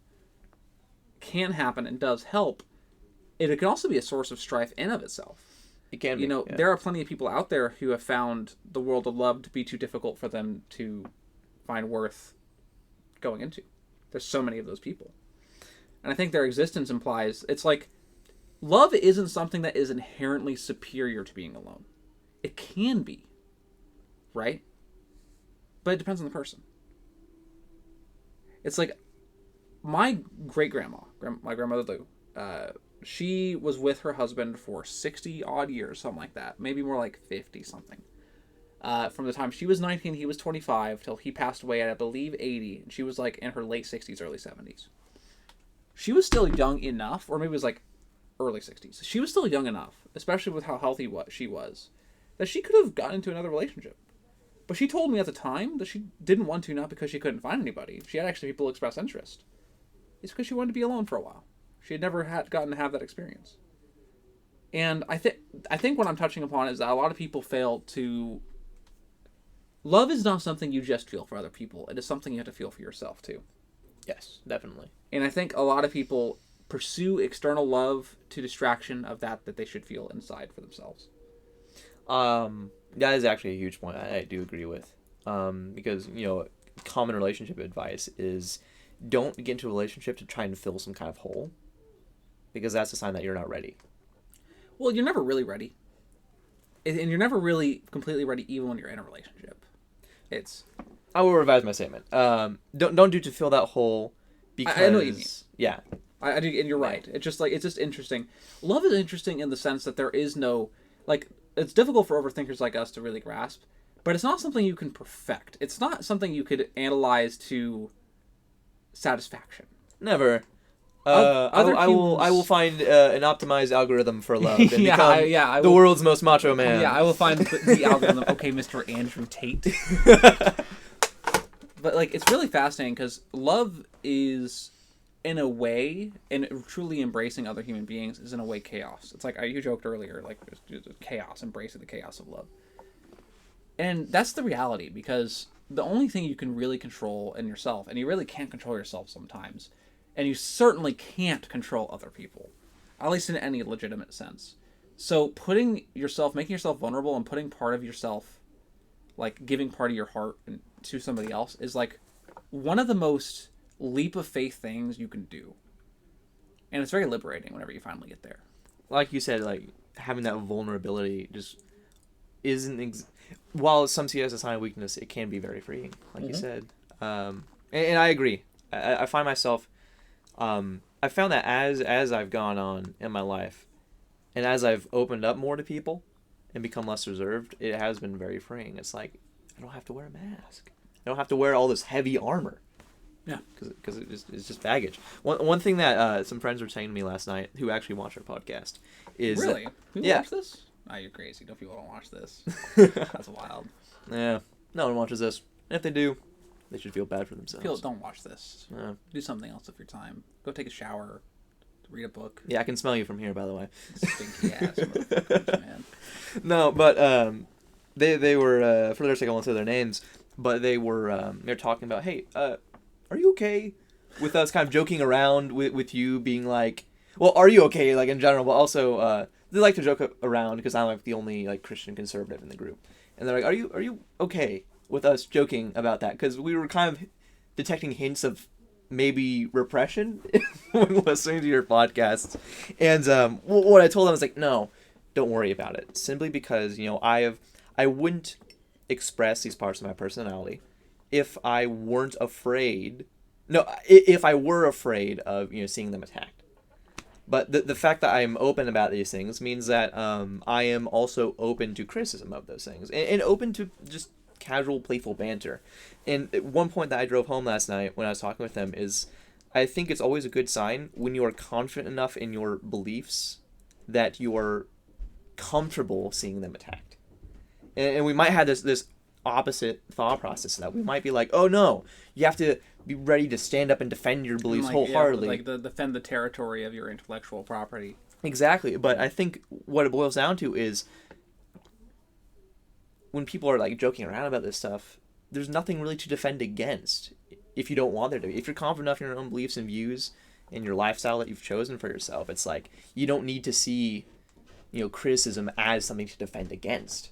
can happen and does help, it can also be a source of strife in of itself. It can be. Yeah. There are plenty of people out there who have found the world of love to be too difficult for them to find worth going into. There's so many of those people. And I think their existence implies, it's like, love isn't something that is inherently superior to being alone. It can be, right? But it depends on the person. It's like, my great-grandma, my grandmother Lou, she was with her husband for 60-odd years, something like that. Maybe more like 50-something. From the time she was 19, he was 25, till he passed away at, I believe, 80. And she was like in her late 60s, early 70s. She was still young enough, or maybe it was like early 60s. She was still young enough, especially with how healthy she was, that she could have gotten into another relationship. But she told me at the time that she didn't want to, not because she couldn't find anybody. She had actually people express interest. It's because she wanted to be alone for a while. She had never gotten to have that experience. And I think what I'm touching upon is that a lot of people fail to... Love is not something you just feel for other people. It is something you have to feel for yourself, too. Yes, definitely. And I think a lot of people pursue external love to distraction of that they should feel inside for themselves. That is actually a huge point I do agree with. Because, common relationship advice is don't get into a relationship to try and fill some kind of hole. Because that's a sign that you're not ready. Well, you're never really ready. And you're never really completely ready even when you're in a relationship. I will revise my statement. Don't do to fill that hole because... I know what you mean. Yeah. I do, and you're right. It's just interesting. Love is interesting in the sense that there is no... Like, it's difficult for overthinkers like us to really grasp, But it's not something you can perfect. It's not something you could analyze to satisfaction. Never. Other I will find an optimized algorithm for love and become the world's most macho man. Yeah, I will find the algorithm. Okay, Mr. Andrew Tate. But like, it's really fascinating because love is, in a way, and truly embracing other human beings is in a way chaos. It's like you joked earlier, like chaos, embracing the chaos of love. And that's the reality, because the only thing you can really control in yourself, and you really can't control yourself sometimes, and you certainly can't control other people, at least in any legitimate sense. So making yourself vulnerable and putting part of yourself, like giving part of your heart to somebody else, is like one of the most leap of faith things you can do. And it's very liberating whenever you finally get there. Like you said, like having that vulnerability just isn't... While some see it as a sign of weakness, it can be very freeing, like you said. And I agree. I find myself... I found that as I've gone on in my life, and as I've opened up more to people and become less reserved, it has been very freeing. It's like, I don't have to wear a mask. I don't have to wear all this heavy armor. Yeah. Because it's just baggage. One thing that some friends were saying to me last night, who actually watch our podcast, is... Really? People watch this? Oh, you're crazy. No people don't watch this. That's wild. Yeah. No one watches this. And if they do, they should feel bad for themselves. People don't watch this. Yeah. Do something else with your time. Go take a shower. Read a book. Yeah, I can smell you from here, by the way. Stinky ass motherfuckers, man. No, but they were, for their sake I won't say their names, but they're talking about, hey, are you okay with us kind of joking around with you being like, well, are you okay, like in general, but also they like to joke around because I'm like the only like Christian conservative in the group, and they're like, are you okay with us joking about that? Because we were kind of detecting hints of maybe repression when listening to your podcasts, and what I told them was like, no, don't worry about it, simply because I wouldn't express these parts of my personality if I weren't afraid. No, if I were afraid of seeing them attacked. But the fact that I am open about these things means that I am also open to criticism of those things and open to just casual, playful banter. And one point that I drove home last night when I was talking with them is I think it's always a good sign when you are confident enough in your beliefs that you are comfortable seeing them attacked. And we might have this opposite thought process, that we might be like, oh no, you have to be ready to stand up and defend your beliefs wholeheartedly. Defend the territory of your intellectual property. Exactly. But I think what it boils down to is when people are like joking around about this stuff, there's nothing really to defend against if you don't want there to be. If you're confident enough in your own beliefs and views and your lifestyle that you've chosen for yourself, it's like you don't need to see criticism as something to defend against.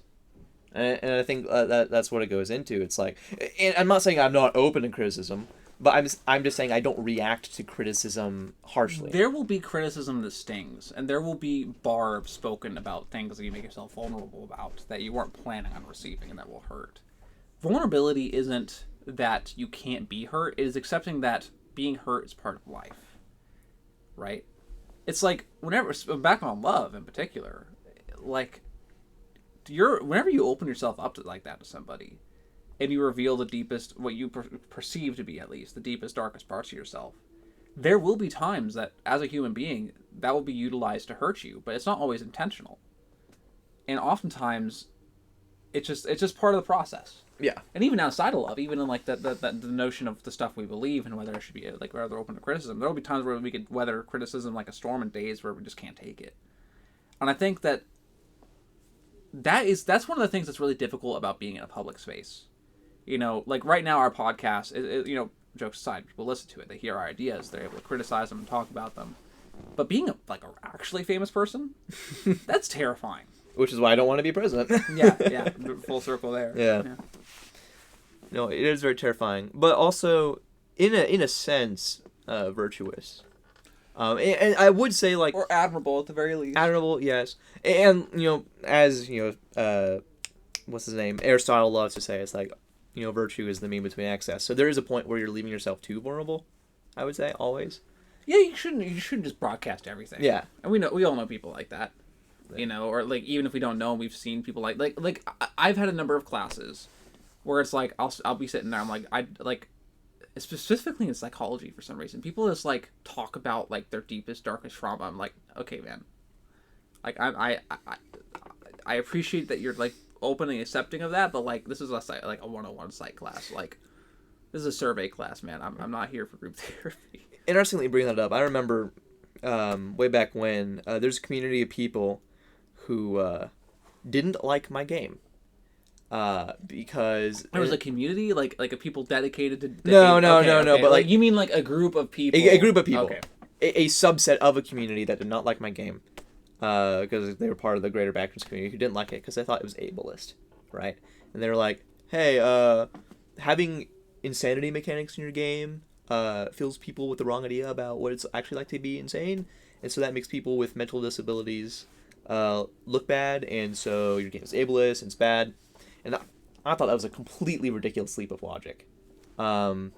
And I think that's what it goes into. It's like, and I'm not saying I'm not open to criticism, but I'm just saying I don't react to criticism harshly. There will be criticism that stings, and there will be barbs spoken about things that you make yourself vulnerable about that you weren't planning on receiving, and that will hurt. Vulnerability isn't that you can't be hurt. It is accepting that being hurt is part of life, right? It's like back on love in particular, like whenever you open yourself up to like that to somebody, and you reveal the deepest, what you perceive to be at least the deepest, darkest parts of yourself, there will be times that as a human being that will be utilized to hurt you, but it's not always intentional. And oftentimes it's just part of the process. Yeah. And even outside of love, even in like the notion of the stuff we believe and whether it should be like rather open to criticism, there will be times where we could weather criticism like a storm and days where we just can't take it. And I think that's one of the things that's really difficult about being in a public space. Like right now our podcast, jokes aside, people listen to it, they hear our ideas, they're able to criticize them and talk about them. But being a actually famous person, that's terrifying. Which is why I don't want to be president. yeah, full circle there. Yeah. No, it is very terrifying, but also in a sense virtuous. And I would say or admirable at the very least. Admirable, yes. And as what's his name? Aristotle loves to say, it's like, virtue is the mean between excess. So there is a point where you're leaving yourself too vulnerable, I would say, always. Yeah, you shouldn't just broadcast everything. Yeah. And we all know people like that. you know, or like even if we don't know, we've seen people I've had a number of classes where it's like I'll be sitting there, I'm like I like specifically in psychology for some reason people just like talk about like their deepest darkest trauma. I'm like, okay, man, like I appreciate that you're like open and accepting of that, but like this is a 101 psych class. Like this is a survey class, man. I'm not here for group therapy. Interestingly, bringing that up, I remember way back when there's a community of people who didn't like my game because there was a community like a people dedicated to no, okay. but like you mean like a group of people, a group of people, okay. a subset of a community that did not like my game because they were part of the greater backwards community who didn't like it because they thought it was ableist, right? And they were like, hey, having insanity mechanics in your game fills people with the wrong idea about what it's actually like to be insane, and so that makes people with mental disabilities look bad, and so your game is ableist and it's bad. And I thought that was a completely ridiculous leap of logic to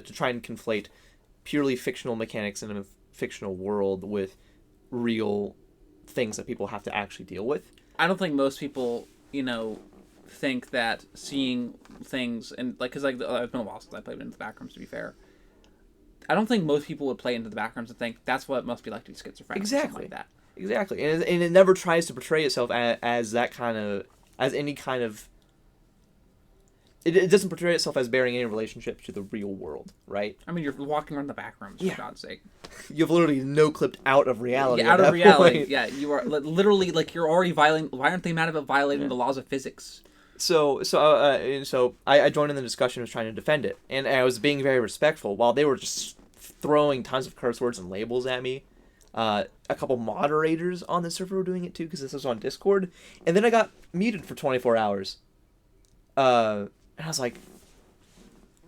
try and conflate purely fictional mechanics in a fictional world with real things that people have to actually deal with. I don't think most people, you know, think that seeing things and like because like it's been a while since I played into the backrooms, to be fair. I don't think most people would play into the backrooms and think that's what it must be like to be schizophrenic. Exactly. Or something like that. Exactly, and it never tries to portray itself as that kind of any kind of. It doesn't portray itself as bearing any relationship to the real world, right? I mean, you're walking around the backrooms, for God's sake. You've literally no-clipped out of reality. Yeah, out of reality. Point. Yeah, you are literally like you're already violating. Why aren't they mad about violating the laws of physics? So I joined in the discussion, was trying to defend it, and I was being very respectful while they were just throwing tons of curse words and labels at me. A couple moderators on the server were doing it too because this was on Discord, and then I got muted for 24 hours. And I was like,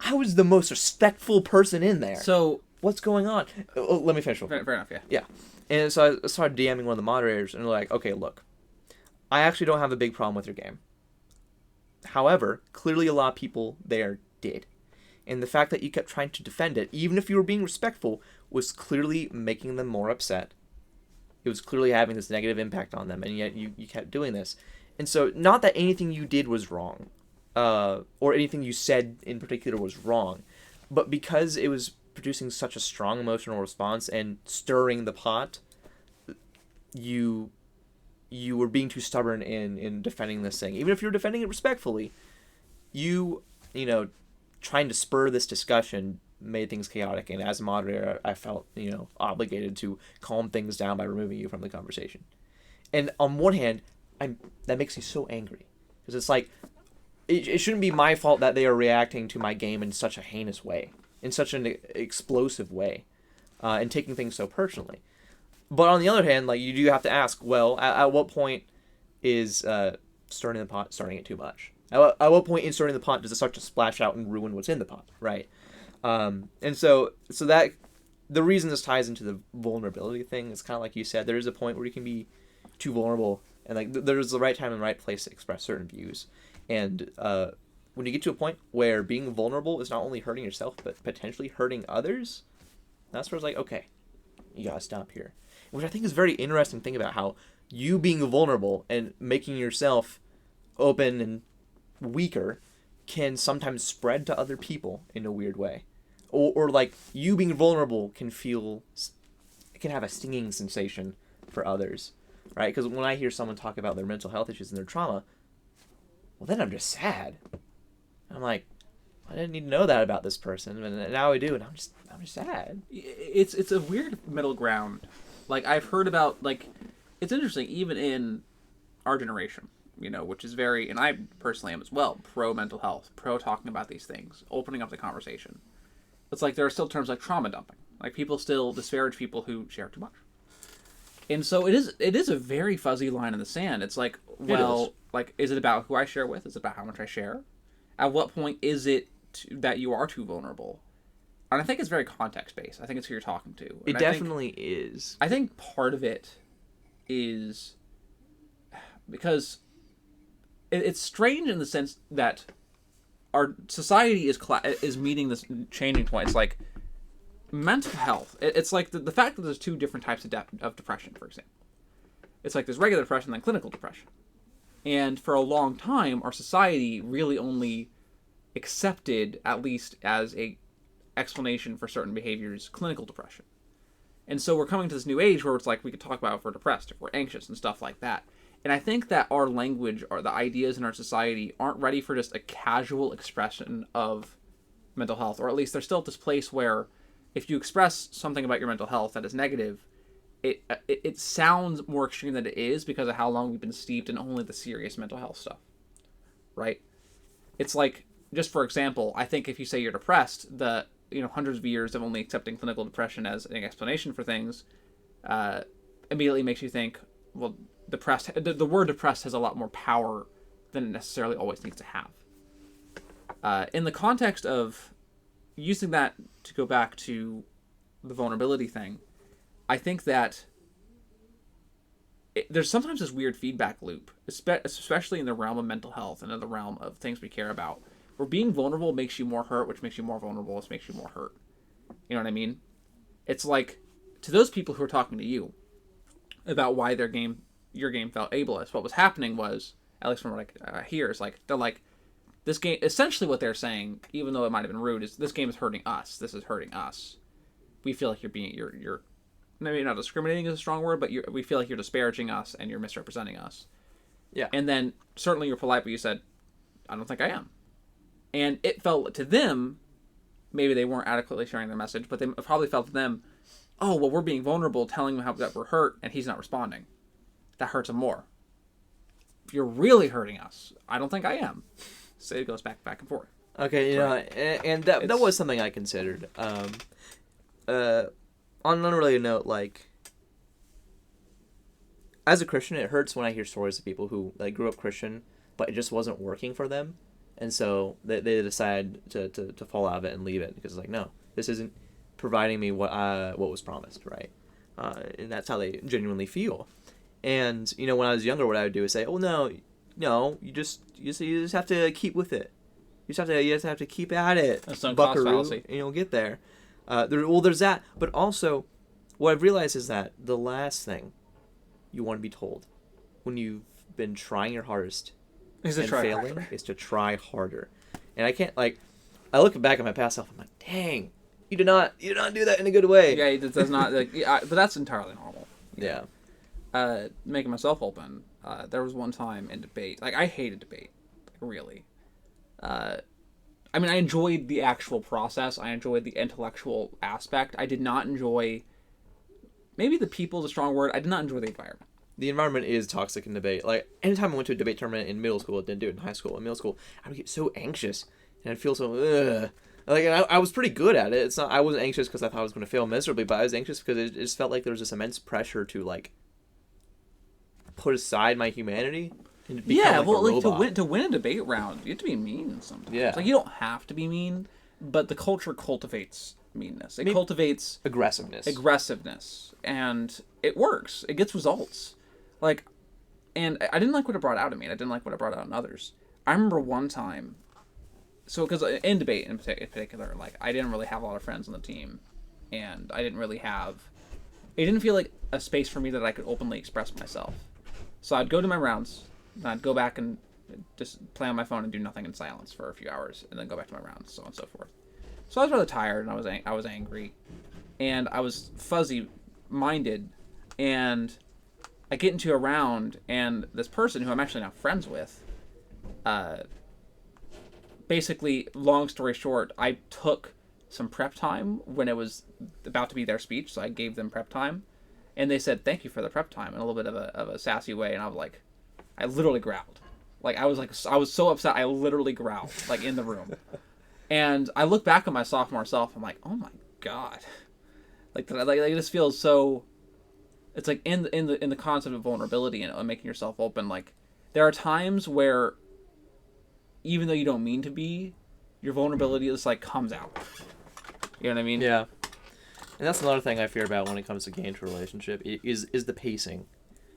I was the most respectful person in there. So what's going on? Oh, let me finish. Fair enough, yeah. Yeah. And so I started DMing one of the moderators, and they're like, okay, look, I actually don't have a big problem with your game. However, clearly a lot of people there did. And the fact that you kept trying to defend it, even if you were being respectful, was clearly making them more upset. It was clearly having this negative impact on them, and yet you kept doing this. And so, not that anything you did was wrong, or anything you said in particular was wrong, but because it was producing such a strong emotional response and stirring the pot, you were being too stubborn in defending this thing. Even if you were defending it respectfully, you know, trying to spur this discussion made things chaotic, and as a moderator, I felt, you know, obligated to calm things down by removing you from the conversation. And on one hand, that makes me so angry, because it's like, it shouldn't be my fault that they are reacting to my game in such a heinous way, in such an explosive way, and taking things so personally. But on the other hand, like, you do have to ask, well, at what point is stirring the pot starting it too much? At what point in stirring the pot does it start to splash out and ruin what's in the pot, right? And so that the reason this ties into the vulnerability thing is kind of like you said. There is a point where you can be too vulnerable, and like there's the right time and the right place to express certain views. And when you get to a point where being vulnerable is not only hurting yourself but potentially hurting others, that's where it's like, okay, you gotta stop here. Which I think is a very interesting thing about how you being vulnerable and making yourself open and weaker can sometimes spread to other people in a weird way. Or like you being vulnerable can have a stinging sensation for others, right? Because when I hear someone talk about their mental health issues and their trauma, well, then I'm just sad. I'm like, I didn't need to know that about this person, and now I do, and I'm just sad. It's a weird middle ground. Like, I've heard about, like, it's interesting, even in our generation, you know, which is very, and I personally am as well, pro mental health, pro talking about these things, opening up the conversation. It's like there are still terms like trauma dumping. Like, people still disparage people who share too much. And so it is a very fuzzy line in the sand. It's like, well, like, is it about who I share with? Is it about how much I share? At what point is it that you are too vulnerable? And I think it's very context-based. I think it's who you're talking to. And it definitely is. I think part of it is because it's strange in the sense that our society is meeting this changing point. It's like mental health. It's like the fact that there's two different types of depression, for example. It's like there's regular depression and then clinical depression. And for a long time, our society really only accepted, at least as a explanation for certain behaviors, clinical depression. And so we're coming to this new age where it's like we could talk about if we're depressed, if we're anxious, and stuff like that. And I think that our language or the ideas in our society aren't ready for just a casual expression of mental health, or at least they're still at this place where if you express something about your mental health that is negative, it sounds more extreme than it is because of how long we've been steeped in only the serious mental health stuff, right? It's like, just for example, I think if you say you're depressed, hundreds of years of only accepting clinical depression as an explanation for things immediately makes you think, well, depressed. The word depressed has a lot more power than it necessarily always needs to have. In the context of using that to go back to the vulnerability thing, I think that there's sometimes this weird feedback loop, especially in the realm of mental health and in the realm of things we care about, where being vulnerable makes you more hurt, which makes you more vulnerable, which makes you more hurt. You know what I mean? It's like, to those people who are talking to you about why your game felt ableist, what was happening was, at least from what I hear, is like, they're like, this game, essentially what they're saying, even though it might have been rude, is this game is hurting us. This is hurting us. We feel like you're maybe not discriminating is a strong word, but we feel like you're disparaging us and you're misrepresenting us. Yeah. And then certainly you're polite, but you said, I don't think I am. And it felt to them, maybe they weren't adequately sharing their message, but they probably felt to them, oh, well, we're being vulnerable, telling him that we're hurt, and he's not responding. That hurts him more. You're really hurting us. I don't think I am. So it goes back and forth. Okay, and that was something I considered. On an unrelated note, like, as a Christian, it hurts when I hear stories of people who like grew up Christian, but it just wasn't working for them, and so they decide to fall out of it and leave it because it's like, no, this isn't providing me what was promised, right? And that's how they genuinely feel. And when I was younger, what I would do is say, oh no, you just have to keep with it. You just have to keep at it. That's some cost fallacy. And you'll get there. There's that, but also, what I've realized is that the last thing you want to be told when you've been trying your hardest and failing is to try harder. And I can't, I look back at my past self, I'm like, dang, you did not do that in a good way. Yeah, it does not, but that's entirely normal. Yeah. Making myself open, there was one time in debate, I hated debate, really. I enjoyed the actual process. I enjoyed the intellectual aspect. I did not enjoy, maybe the people is a strong word, I did not enjoy the environment. The environment is toxic in debate. Anytime I went to a debate tournament in middle school, I didn't do it in high school. In middle school, I would get so anxious, and I'd feel so, ugh. I was pretty good at it. I wasn't anxious because I thought I was going to fail miserably, but I was anxious because it just felt like there was this immense pressure to, put aside my humanity. Yeah, to win a debate round, you have to be mean sometimes. Yeah. You don't have to be mean, but the culture cultivates meanness. It cultivates aggressiveness, and it works. It gets results. And I didn't like what it brought out of me, and I didn't like what it brought out in others. I remember one time, because in debate in particular, I didn't really have a lot of friends on the team, and it didn't feel like a space for me that I could openly express myself. So I'd go to my rounds, and I'd go back and just play on my phone and do nothing in silence for a few hours, and then go back to my rounds, so on and so forth. So I was really tired, and I was angry, and I was fuzzy-minded, and I get into a round, and this person who I'm actually not friends with, basically, long story short, I took some prep time when it was about to be their speech, so I gave them prep time. And they said, thank you for the prep time, in a little bit of a sassy way. And I was like, I literally growled. I was so upset, I literally growled, in the room. And I look back at my sophomore self, I'm like, oh my God. It just feels so, it's in the concept of vulnerability and making yourself open. There are times where, even though you don't mean to be, your vulnerability just, comes out. You know what I mean? Yeah. And that's another thing I fear about when it comes to getting into a relationship is the pacing.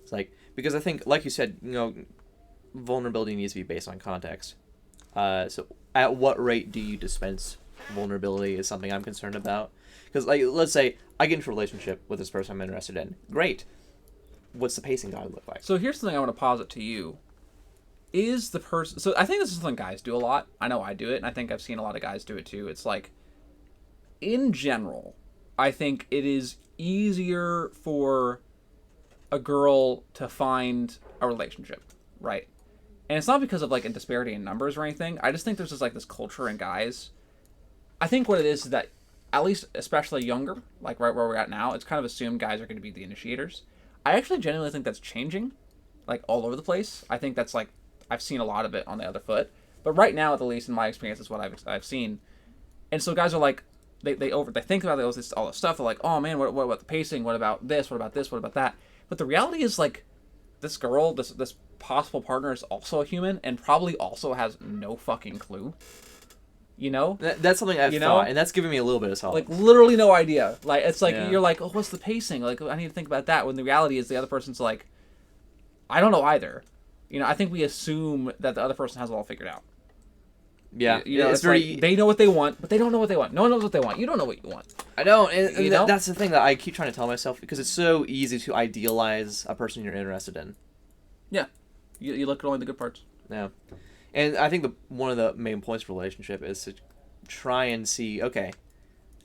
It's because I think, like you said, vulnerability needs to be based on context. So at what rate do you dispense vulnerability is something I'm concerned about. Because, let's say I get into a relationship with this person I'm interested in. Great. what's the pacing gotta look like? So here's something I want to posit to you. Is the person... So I think this is something guys do a lot. I know I do it, and I think I've seen a lot of guys do it too. It's like, in general, I think it is easier for a girl to find a relationship, right? And it's not because of like a disparity in numbers or anything. I just think there's just like this culture in guys. I think what it is that, at least especially younger, like right where we're at now, it's kind of assumed guys are going to be the initiators. I actually genuinely think that's changing, like all over the place. I think that's like, I've seen a lot of it on the other foot. But right now, at least in my experience, is what I've seen. And so guys are like, they think about all this stuff. They're like, oh man, what about the pacing? What about this? What about this? What about that? But the reality is like, this girl, this possible partner is also a human and probably also has no fucking clue. You know? That's something I've thought, and that's giving me a little bit of solace. Like, literally no idea. Like, it's like, you're like, oh, what's the pacing? Like, I need to think about that. When the reality is the other person's like, I don't know either. You know, I think we assume that the other person has it all figured out. Yeah. You know, it's very... Like, they know what they want, but they don't know what they want. No one knows what they want. You don't know what you want. I don't. And that's the thing that I keep trying to tell myself, because it's so easy to idealize a person you're interested in. Yeah. You look at only the good parts. Yeah. And I think one of the main points of a relationship is to try and see, okay,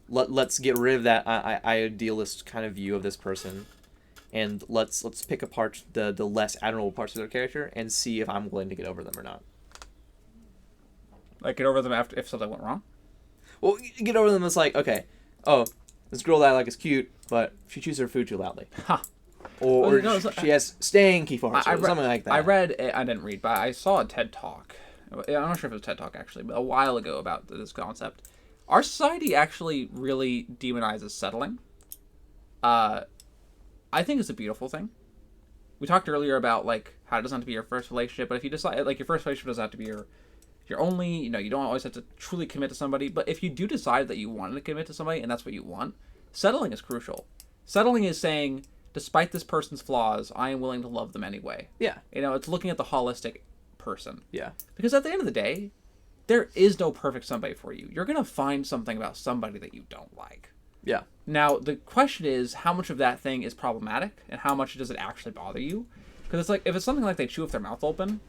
let's get rid of that idealist kind of view of this person, and let's pick apart the less admirable parts of their character and see if I'm willing to get over them or not. Like, get over them after if something went wrong? Well, get over them. It's like, okay, oh, this girl that I like is cute, but she chews her food too loudly. Huh. Or she has stanky farts, or something like that. I didn't read, but I saw a TED Talk. I'm not sure if it was TED Talk, actually, but a while ago about this concept. Our society actually really demonizes settling. I think it's a beautiful thing. We talked earlier about, like, how it doesn't have to be your first relationship, but if you decide, like, your first relationship doesn't have to be your only, you know, you don't always have to truly commit to somebody, but if you do decide that you want to commit to somebody and that's what you want, settling is crucial. Settling is saying, despite this person's flaws, I am willing to love them anyway. Yeah. You know, it's looking at the holistic person. Yeah. Because at the end of the day, there is no perfect somebody for you. You're going to find something about somebody that you don't like. Yeah. Now, the question is, how much of that thing is problematic and how much does it actually bother you? Because it's like, if it's something like they chew with their mouth open,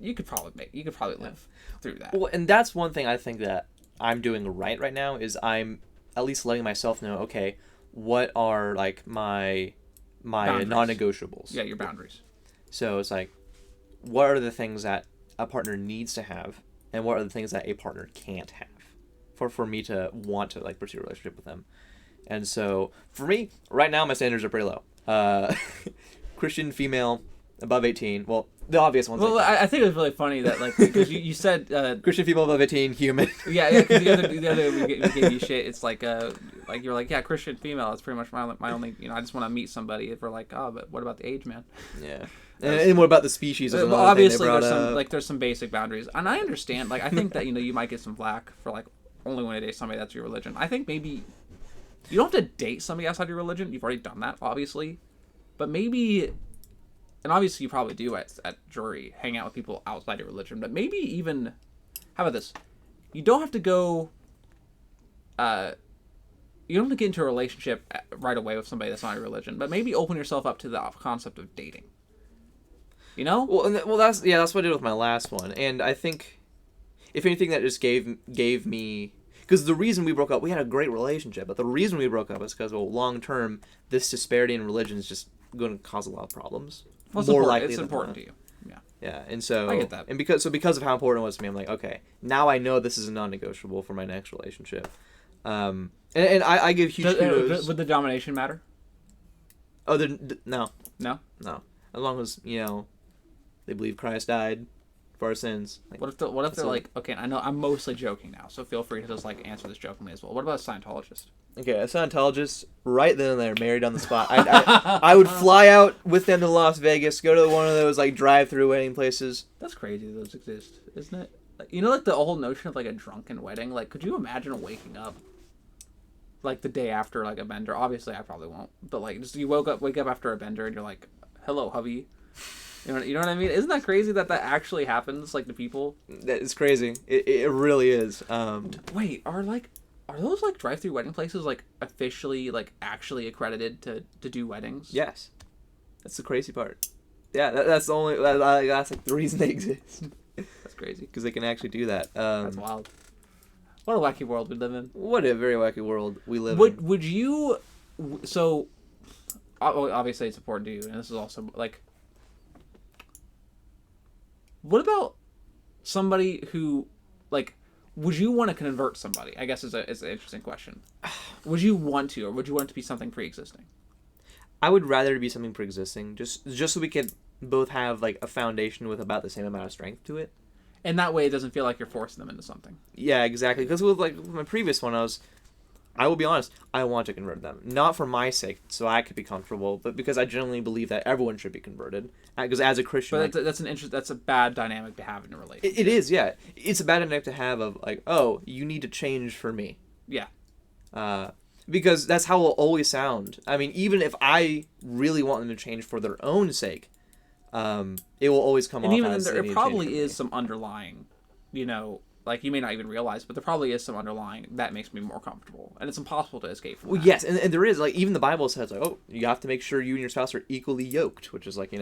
you could probably live through that. Well, and that's one thing I think that I'm doing right now is I'm at least letting myself know, okay, what are like my non-negotiables? Yeah, your boundaries. So it's like, what are the things that a partner needs to have, and what are the things that a partner can't have, for me to want to like pursue a relationship with them. And so for me, right now my standards are pretty low. Christian female above 18. Well, the obvious ones. Well, I think it was really funny that, like, because you said Christian female above 18, human. Yeah, because the other we gave you shit. It's like you're like, yeah, Christian female. It's pretty much my only. You know, I just want to meet somebody. If we're like, oh, but what about the age, man? Yeah. And what about the species? Well, obviously, there's some basic boundaries, and I understand. Like, I think that, you know, you might get some flack for like only want to date somebody that's your religion. I think maybe you don't have to date somebody outside your religion. You've already done that, obviously, but maybe. And obviously you probably do at jury, hang out with people outside your religion. But maybe even, how about this? You don't have to go, you don't have to get into a relationship right away with somebody that's not your religion. But maybe open yourself up to the concept of dating. You know? Well, that's what I did with my last one. And I think, if anything, that just gave me... Because the reason we broke up, we had a great relationship. But the reason we broke up is because, well, long term, this disparity in religion is just going to cause a lot of problems. Well, it's important to you. Yeah. Yeah, and so I get that. And because of how important it was to me, I'm like, okay, now I know this is a non-negotiable for my next relationship. And I give huge kudos. Would the domination matter? Oh, no. No? No. As long as, you know, they believe Christ died for our sins. Like, what if they're like, okay, I know I'm mostly joking now, so feel free to just like answer this jokingly as well. What about a Scientologist? Okay, a Scientologist, right then and there, married on the spot. I would fly out with them to Las Vegas, go to one of those like drive-through wedding places. That's crazy that those exist, isn't it? Like, you know, like the whole notion of like a drunken wedding. Like, could you imagine waking up like the day after like a bender? Obviously, I probably won't. But like, just you wake up after a bender and you're like, "Hello, hubby." You know what I mean? Isn't that crazy that actually happens, like, to people? That is crazy. It really is. Wait, Are those like drive-through wedding places like officially like actually accredited to do weddings? Yes, that's the crazy part. Yeah, that's the only that's like the reason they exist. That's crazy. Because they can actually do that. That's wild. What a wacky world we live in. What a very wacky world we live in. Would you? So, obviously it's important to you, and this is also like. What about somebody who, like, would you want to convert somebody? I guess is an interesting question. Would you want to, or would you want it to be something pre-existing? I would rather it be something pre-existing, just so we could both have like a foundation with about the same amount of strength to it. And that way, it doesn't feel like you're forcing them into something. Yeah, exactly. Because with my previous one, I will be honest, I want to convert them, not for my sake, so I could be comfortable, but because I genuinely believe that everyone should be converted. Because as a Christian, but that's a bad dynamic to have in a relationship. It is, yeah. It's a bad dynamic to have of like, oh, you need to change for me. Yeah. Because that's how it'll always sound. I mean, even if I really want them to change for their own sake, it will always come off as there probably is some underlying, like you may not even realize, but there probably is some underlying that makes me more comfortable, and it's impossible to escape from that. Yes, and there is, like, even the Bible says, like, oh, you have to make sure you and your spouse are equally yoked, which is like,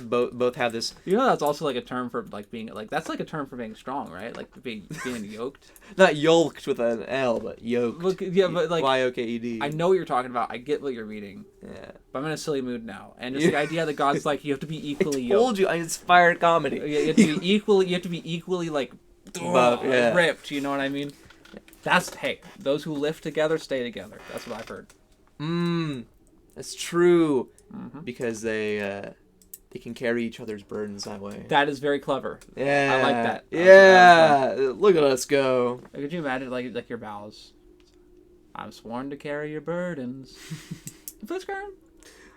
both have this. That's also like a term for like being like that's like a term for being strong, right? Like being yoked. Not yoked with an L, but yoked. Look, yeah, but like Y-O-K-E-D. I know what you're talking about. I get what you're reading. Yeah. But I'm in a silly mood now, and just the idea that God's like you have to be equally yoked. I told you, I inspired comedy. You have to be equally. You have to be equally like. Ripped, you know what I mean? Those who live together stay together. That's what I've heard. That's true. Because they can carry each other's burdens that way. That is very clever. Yeah, I like that. Look at us go. Could you imagine like your vows? I'm sworn to carry your burdens. You play Skyrim?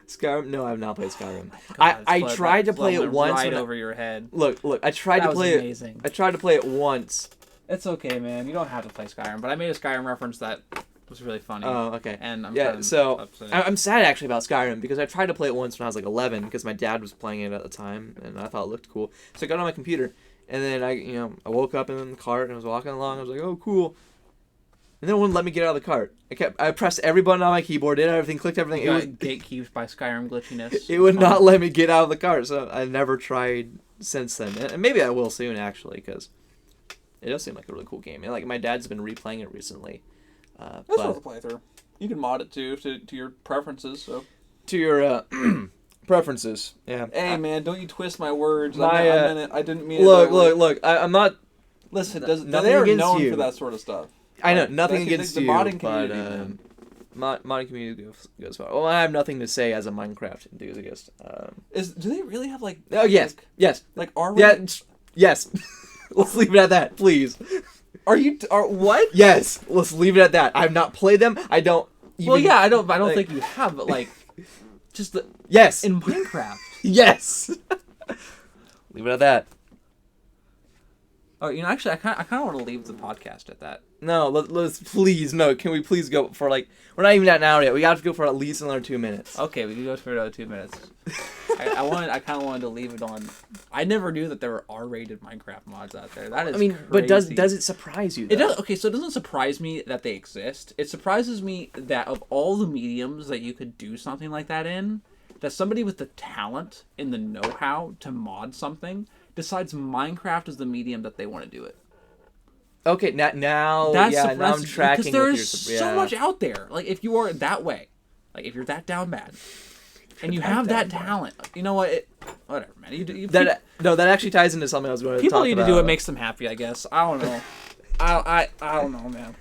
Skyrim? No, I have not played Skyrim. God, I tried to play it once. Right over your head. Look! I tried to play amazing. I tried to play it once. It's okay, man. You don't have to play Skyrim. But I made a Skyrim reference that was really funny. Oh, okay. And I'm sad actually about Skyrim because I tried to play it once when I was like 11 because my dad was playing it at the time and I thought it looked cool. So I got it on my computer and then I woke up in the cart and I was walking along. I was like, oh, cool. And then it wouldn't let me get out of the cart. I pressed every button on my keyboard, did everything, clicked everything. It was gatekeeped by Skyrim glitchiness. It would not let me get out of the cart, so I never tried since then. And maybe I will soon, actually, because it does seem like a really cool game. And like my dad's been replaying it recently. That's worth a playthrough. You can mod it too to your preferences. So to your preferences, yeah. Hey man, don't you twist my words. I didn't mean it. Look. I'm not. Listen, they are known for that sort of stuff. I know, nothing against you, modding but modding community goes far. Well, I have nothing to say as a Minecraft enthusiast. Do they really have like? Oh yes, yes. Like are yes. Let's leave it at that, please. Are what? Yes, let's leave it at that. I have not played them. I don't. I don't think you have, but like, just the yes in Minecraft. Yes. Leave it at that. Oh, actually, I kind of want to leave the podcast at that. No, let's please, no. Can we please go for like, we're not even at an hour yet. We have to go for at least another 2 minutes. Okay, we can go for another 2 minutes. I kind of wanted to leave it on. I never knew that there were R-rated Minecraft mods out there. That is crazy. But does it surprise you, though? It does. Okay, so it doesn't surprise me that they exist. It surprises me that of all the mediums that you could do something like that in, that somebody with the talent and the know-how to mod something decides Minecraft is the medium that they want to do it. Okay, now I'm tracking. Because there's so much out there. Like, if you are that way, like, if you're that down bad, and you have that talent, you know what? Whatever, man. That actually ties into something I was going to talk about. People need to do what makes them happy, I guess. I don't know. I don't know, man.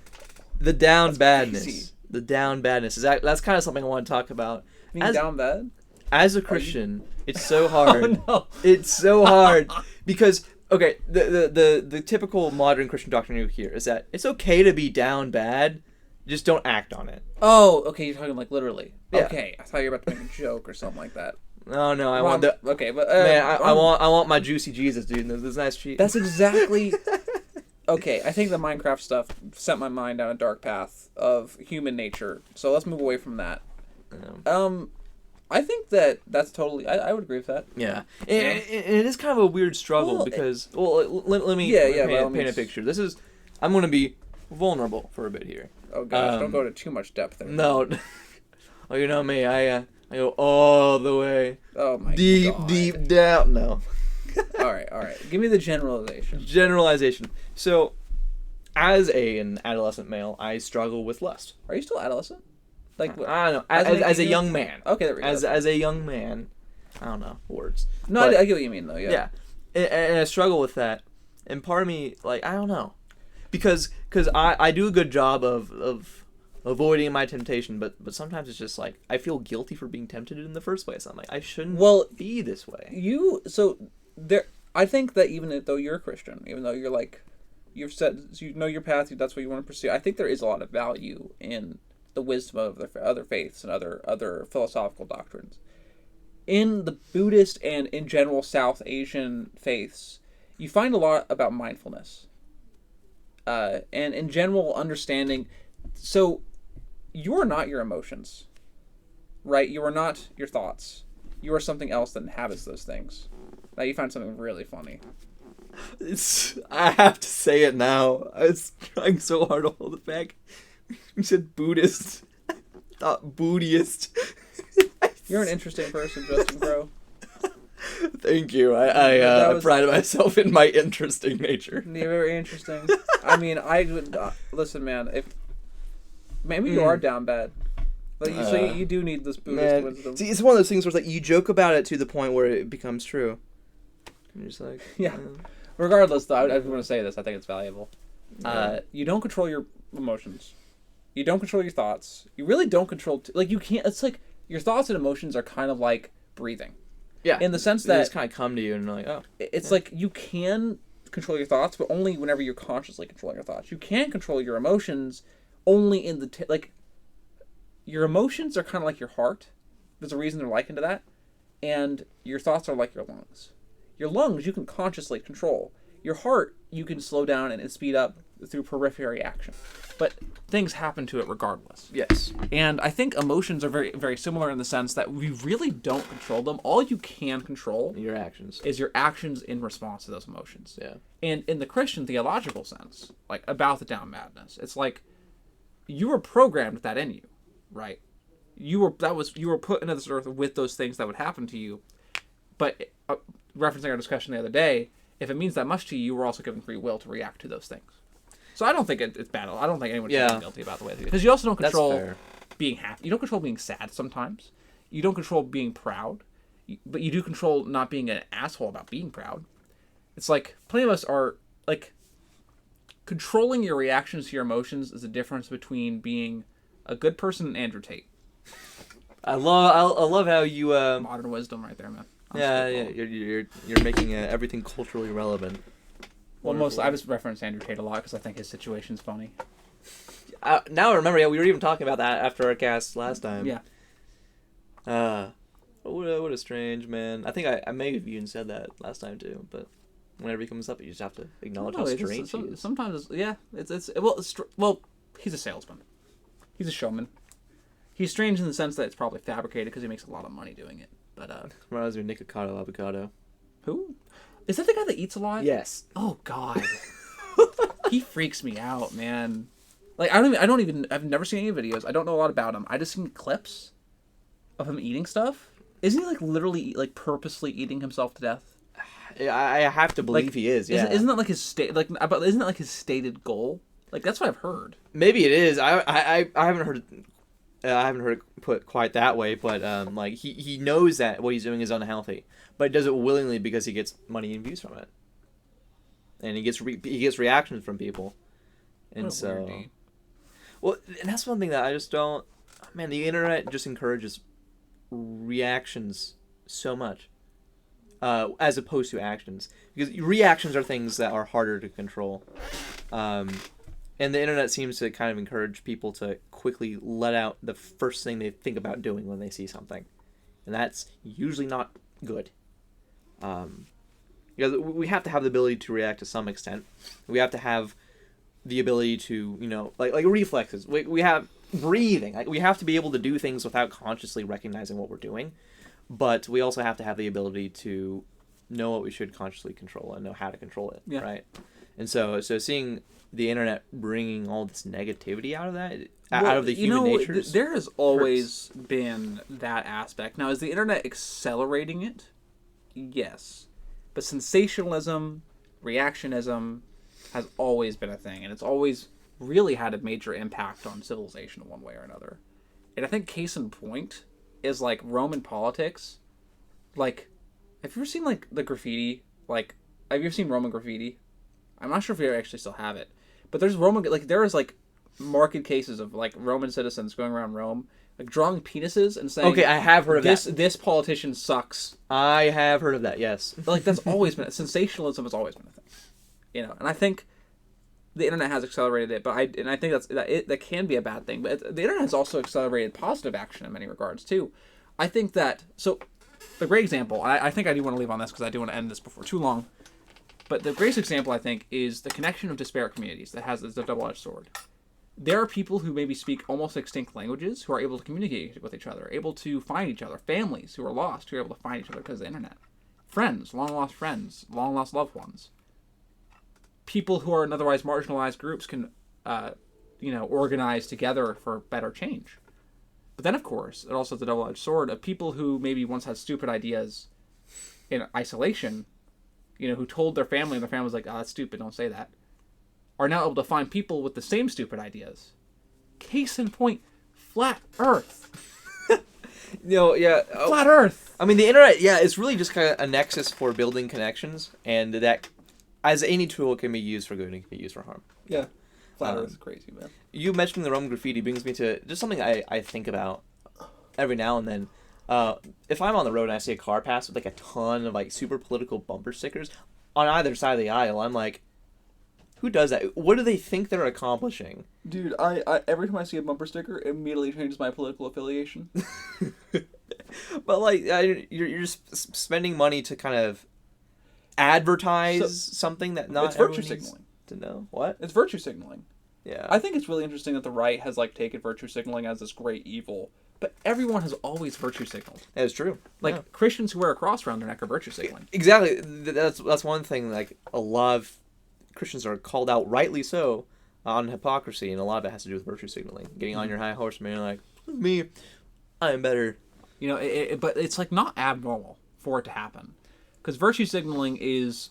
The down badness. The down badness. That's kind of something I want to talk about. Down bad? As a Christian, it's so hard. Oh, no. It's so hard because okay, the typical modern Christian doctrine you hear is that it's okay to be down bad, just don't act on it. Oh, okay, you're talking like literally. Yeah. Okay, I thought you were about to make a joke or something like that. No, I want okay, but man, I want my juicy Jesus, dude. This nice cheese. That's exactly. Okay, I think the Minecraft stuff sent my mind down a dark path of human nature. So let's move away from that. I think that's totally. I would agree with that. Yeah, and it is kind of a weird struggle because let me paint a picture. I'm gonna be vulnerable for a bit here. Oh gosh, don't go to too much depth there. No. Oh, you know me. I go all the way. Oh my God. Deep down. No. All right. Give me the generalization. Generalization. So, as an adolescent male, I struggle with lust. Are you still adolescent? Like I don't know. As a young man. Okay, there we go. As a young man, I don't know words. No, but, I get what you mean though. Yeah. Yeah, and I struggle with that, and part of me I don't know, because I do a good job of avoiding my temptation, but sometimes it's just I feel guilty for being tempted in the first place. I'm I shouldn't be this way. I think that even though you're a Christian, even though you're you've said you know your path, that's what you want to pursue. I think there is a lot of value in the wisdom of the other faiths and other philosophical doctrines. In the Buddhist and in general South Asian faiths, you find a lot about mindfulness, and in general understanding. So, you are not your emotions, right? You are not your thoughts. You are something else that inhabits those things. Now you find something really funny. I have to say it now. I was trying so hard to hold it back. You said Buddhist. I thought Buddhist. You're an interesting person, Justin Kroh. Thank you. I pride myself in my interesting nature. You're very interesting. I mean, I would listen, man. If maybe you are down bad, but you do need this Buddhist wisdom. See, it's one of those things where you joke about it to the point where it becomes true. You're just yeah. Regardless, though, I just want to say this. I think it's valuable. Yeah. You don't control your emotions. You don't control your thoughts. You really don't control. You can't. It's your thoughts and emotions are kind of like breathing. Yeah. In the sense they that just kind of come to you and you're it's you can control your thoughts, but only whenever you're consciously controlling your thoughts. You can control your emotions only in the your emotions are kind of like your heart. There's a reason they're likened to that, and your thoughts are like your lungs. Your lungs you can consciously control. Your heart you can slow down and speed up through periphery action. But things happen to it regardless. Yes. And I think emotions are very, very similar in the sense that we really don't control them. All you can control your actions is your actions in response to those emotions. Yeah. And in the Christian theological sense, about the down madness, it's you were programmed with that in you, right? You were put into this earth with those things that would happen to you. But referencing our discussion the other day, if it means that much to you, you were also given free will to react to those things. So I don't think it's bad. I don't think anyone should be guilty about the way they do it. Because you also don't control being happy. You don't control being sad sometimes. You don't control being proud. But you do control not being an asshole about being proud. It's plenty of us are, controlling your reactions to your emotions is the difference between being a good person and Andrew Tate. I love how you... Modern wisdom right there, man. Yeah, you're making everything culturally relevant. Well, I just reference Andrew Tate a lot because I think his situation's funny. Now I remember, we were even talking about that after our cast last time. Yeah. What a strange man. I think I may have even said that last time too, but whenever he comes up, you just have to acknowledge how strange he is. Sometimes, he's a salesman. He's a showman. He's strange in the sense that it's probably fabricated because he makes a lot of money doing it. But reminds me of Nikocado Avocado. Who? Is that the guy that eats a lot? Yes. Oh God. He freaks me out, man. I've never seen any videos. I don't know a lot about him. I just seen clips of him eating stuff. Isn't he literally purposely eating himself to death? I have to believe he is. Yeah. Isn't that his isn't that his stated goal? That's what I've heard. Maybe it is. I haven't heard. I haven't heard it put quite that way, but he knows that what he's doing is unhealthy, but he does it willingly because he gets money and views from it, and he gets reactions from people, and well, and that's one thing that I just don't. Man, the internet just encourages reactions so much, as opposed to actions, because reactions are things that are harder to control. And the internet seems to kind of encourage people to quickly let out the first thing they think about doing when they see something. And that's usually not good. Because we have to have the ability to react to some extent. We have to have the ability to, like reflexes. We have breathing. We have to be able to do things without consciously recognizing what we're doing. But we also have to have the ability to know what we should consciously control and know how to control it, right? And so seeing the internet bringing all this negativity out of that, out of the human nature, there has always been that aspect. Now, is the internet accelerating it? Yes, but sensationalism, reactionism, has always been a thing, and it's always really had a major impact on civilization in one way or another. And I think case in point is like Roman politics. Like, have you ever seen like the graffiti? Like, have you ever seen Roman graffiti? I'm not sure if you actually still have it, but there's there is like marked cases of like Roman citizens going around Rome, like drawing penises and saying, "Okay, I have heard of this. that. This politician sucks." I have heard of that. Yes, like that's always been sensationalism has always been a thing, and I think the internet has accelerated it, but I think that can be a bad thing. But the internet has also accelerated positive action in many regards too. I think that the great example. I think I do want to leave on this because I do want to end this before too long. But the greatest example, I think, is the connection of disparate communities that has the double-edged sword. There are people who maybe speak almost extinct languages who are able to communicate with each other, able to find each other. Families who are lost who are able to find each other because of the internet. Friends, long-lost loved ones. People who are in otherwise marginalized groups can, organize together for better change. But then, of course, it also has the double-edged sword of people who maybe once had stupid ideas in isolation, who told their family, and their family was like, "Oh, that's stupid, don't say that," are now able to find people with the same stupid ideas. Case in point, flat Earth. Flat Earth. I mean, the internet, it's really just kind of a nexus for building connections, and that, as any tool, can be used for good and can be used for harm. Yeah. Flat Earth is crazy, man. You mentioning the Roman graffiti brings me to just something I think about every now and then. If I'm on the road and I see a car pass with like a ton of like super political bumper stickers on either side of the aisle, I'm like, who does that? What do they think they're accomplishing? Dude, I every time I see a bumper sticker, it immediately changes my political affiliation. But like, you're just spending money to kind of advertise something that not it's virtue everyone needs signaling. To know what? It's virtue signaling. Yeah. I think it's really interesting that the right has like taken virtue signaling as this great evil. But everyone has always virtue signaled. That's true. Like, Christians who wear a cross around their neck are virtue signaling. Exactly. That's one thing. Like, a lot of Christians are called out, rightly so, on hypocrisy, and a lot of it has to do with virtue signaling. Getting on your high horse, man, like, me, I am better. But it's like not abnormal for it to happen, because virtue signaling is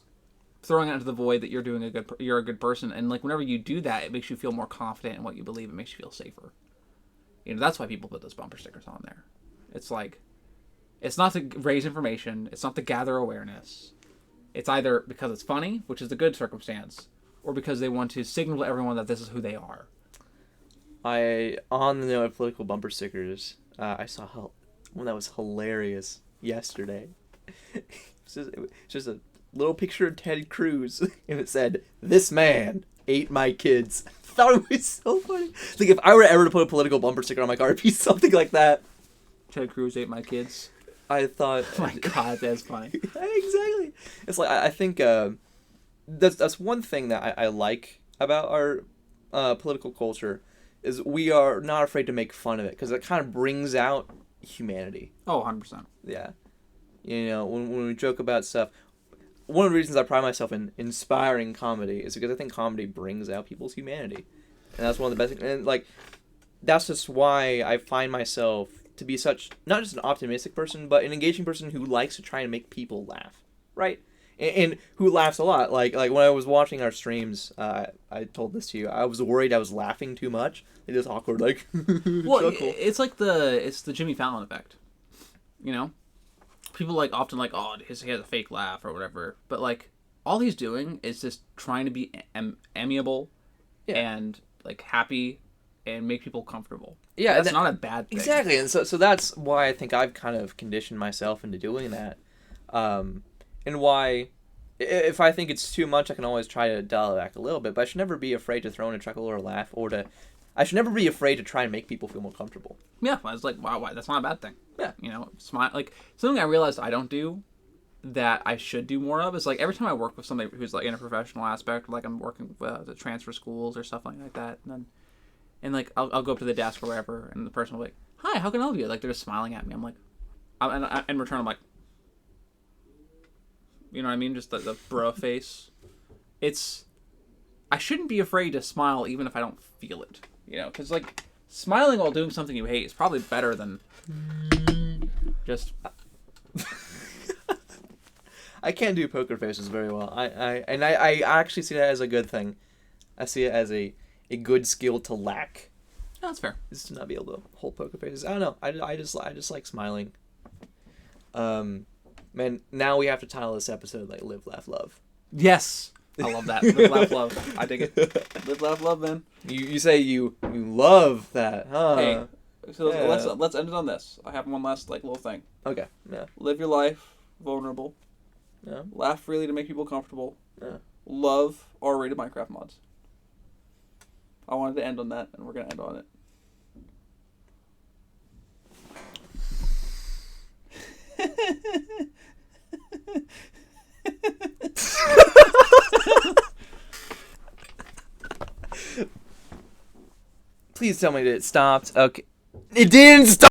throwing out into the void that you're a good person, and like whenever you do that, it makes you feel more confident in what you believe. It makes you feel safer. That's why people put those bumper stickers on there. It's like, it's not to raise information. It's not to gather awareness. It's either because it's funny, which is the good circumstance, or because they want to signal to everyone that this is who they are. On the note of political bumper stickers, I saw one that was hilarious yesterday. It's just a little picture of Ted Cruz, and it said, "This man ate my kids." I thought it was so funny. Like, if I were ever to put a political bumper sticker on my car, it'd be something like that. Ted Cruz ate my kids. I thought... Oh my God, that's funny. Exactly. It's like, I think that's one thing that I like about our political culture, is we are not afraid to make fun of it, because it kind of brings out humanity. Oh, 100%. Yeah. When we joke about stuff... One of the reasons I pride myself in inspiring comedy is because I think comedy brings out people's humanity. And that's one of the best things. And, like, that's just why I find myself to be such, not just an optimistic person, but an engaging person who likes to try and make people laugh. Right? And who laughs a lot. Like when I was watching our streams, I told this to you, I was worried I was laughing too much. It is awkward, like, well, it's like it's the Jimmy Fallon effect. People often oh, he has a fake laugh or whatever, but all he's doing is just trying to be amiable and happy and make people comfortable. Yeah, that's not a bad thing. Exactly, and so that's why I think I've kind of conditioned myself into doing that, and why, if I think it's too much, I can always try to dial it back a little bit. But I should never be afraid to throw in a chuckle or a laugh, I should never be afraid to try and make people feel more comfortable. Yeah, I was like, wow, that's not a bad thing. Yeah, smile. Something I realized I don't do that I should do more of is every time I work with somebody who's in a professional aspect, I'm working with the transfer schools or stuff like that, and I'll go up to the desk or wherever, and the person will be like, "Hi, how can I help you?" They're just smiling at me. I'm like, in return, I'm like, you know what I mean? Just the bro face. It's I shouldn't be afraid to smile even if I don't feel it. You know, because like smiling while doing something you hate is probably better than just. I can't do poker faces very well. I actually see that as a good thing. I see it as a good skill to lack. No, that's fair. Is to not be able to hold poker faces. I don't know. I just like smiling. Man, now we have to title this episode like "Live, Laugh, Love." Yes, I love that. Live, laugh, love. I dig it. Live, laugh, love, man. You say you love that, huh? Hey, so Yeah. let's end it on this. I have one last like little thing. Okay. Yeah. Live your life vulnerable. Yeah. Laugh freely to make people comfortable. Yeah. Love R-rated Minecraft mods. I wanted to end on that, and we're gonna end on it. Please tell me that it stopped. Okay. It didn't stop.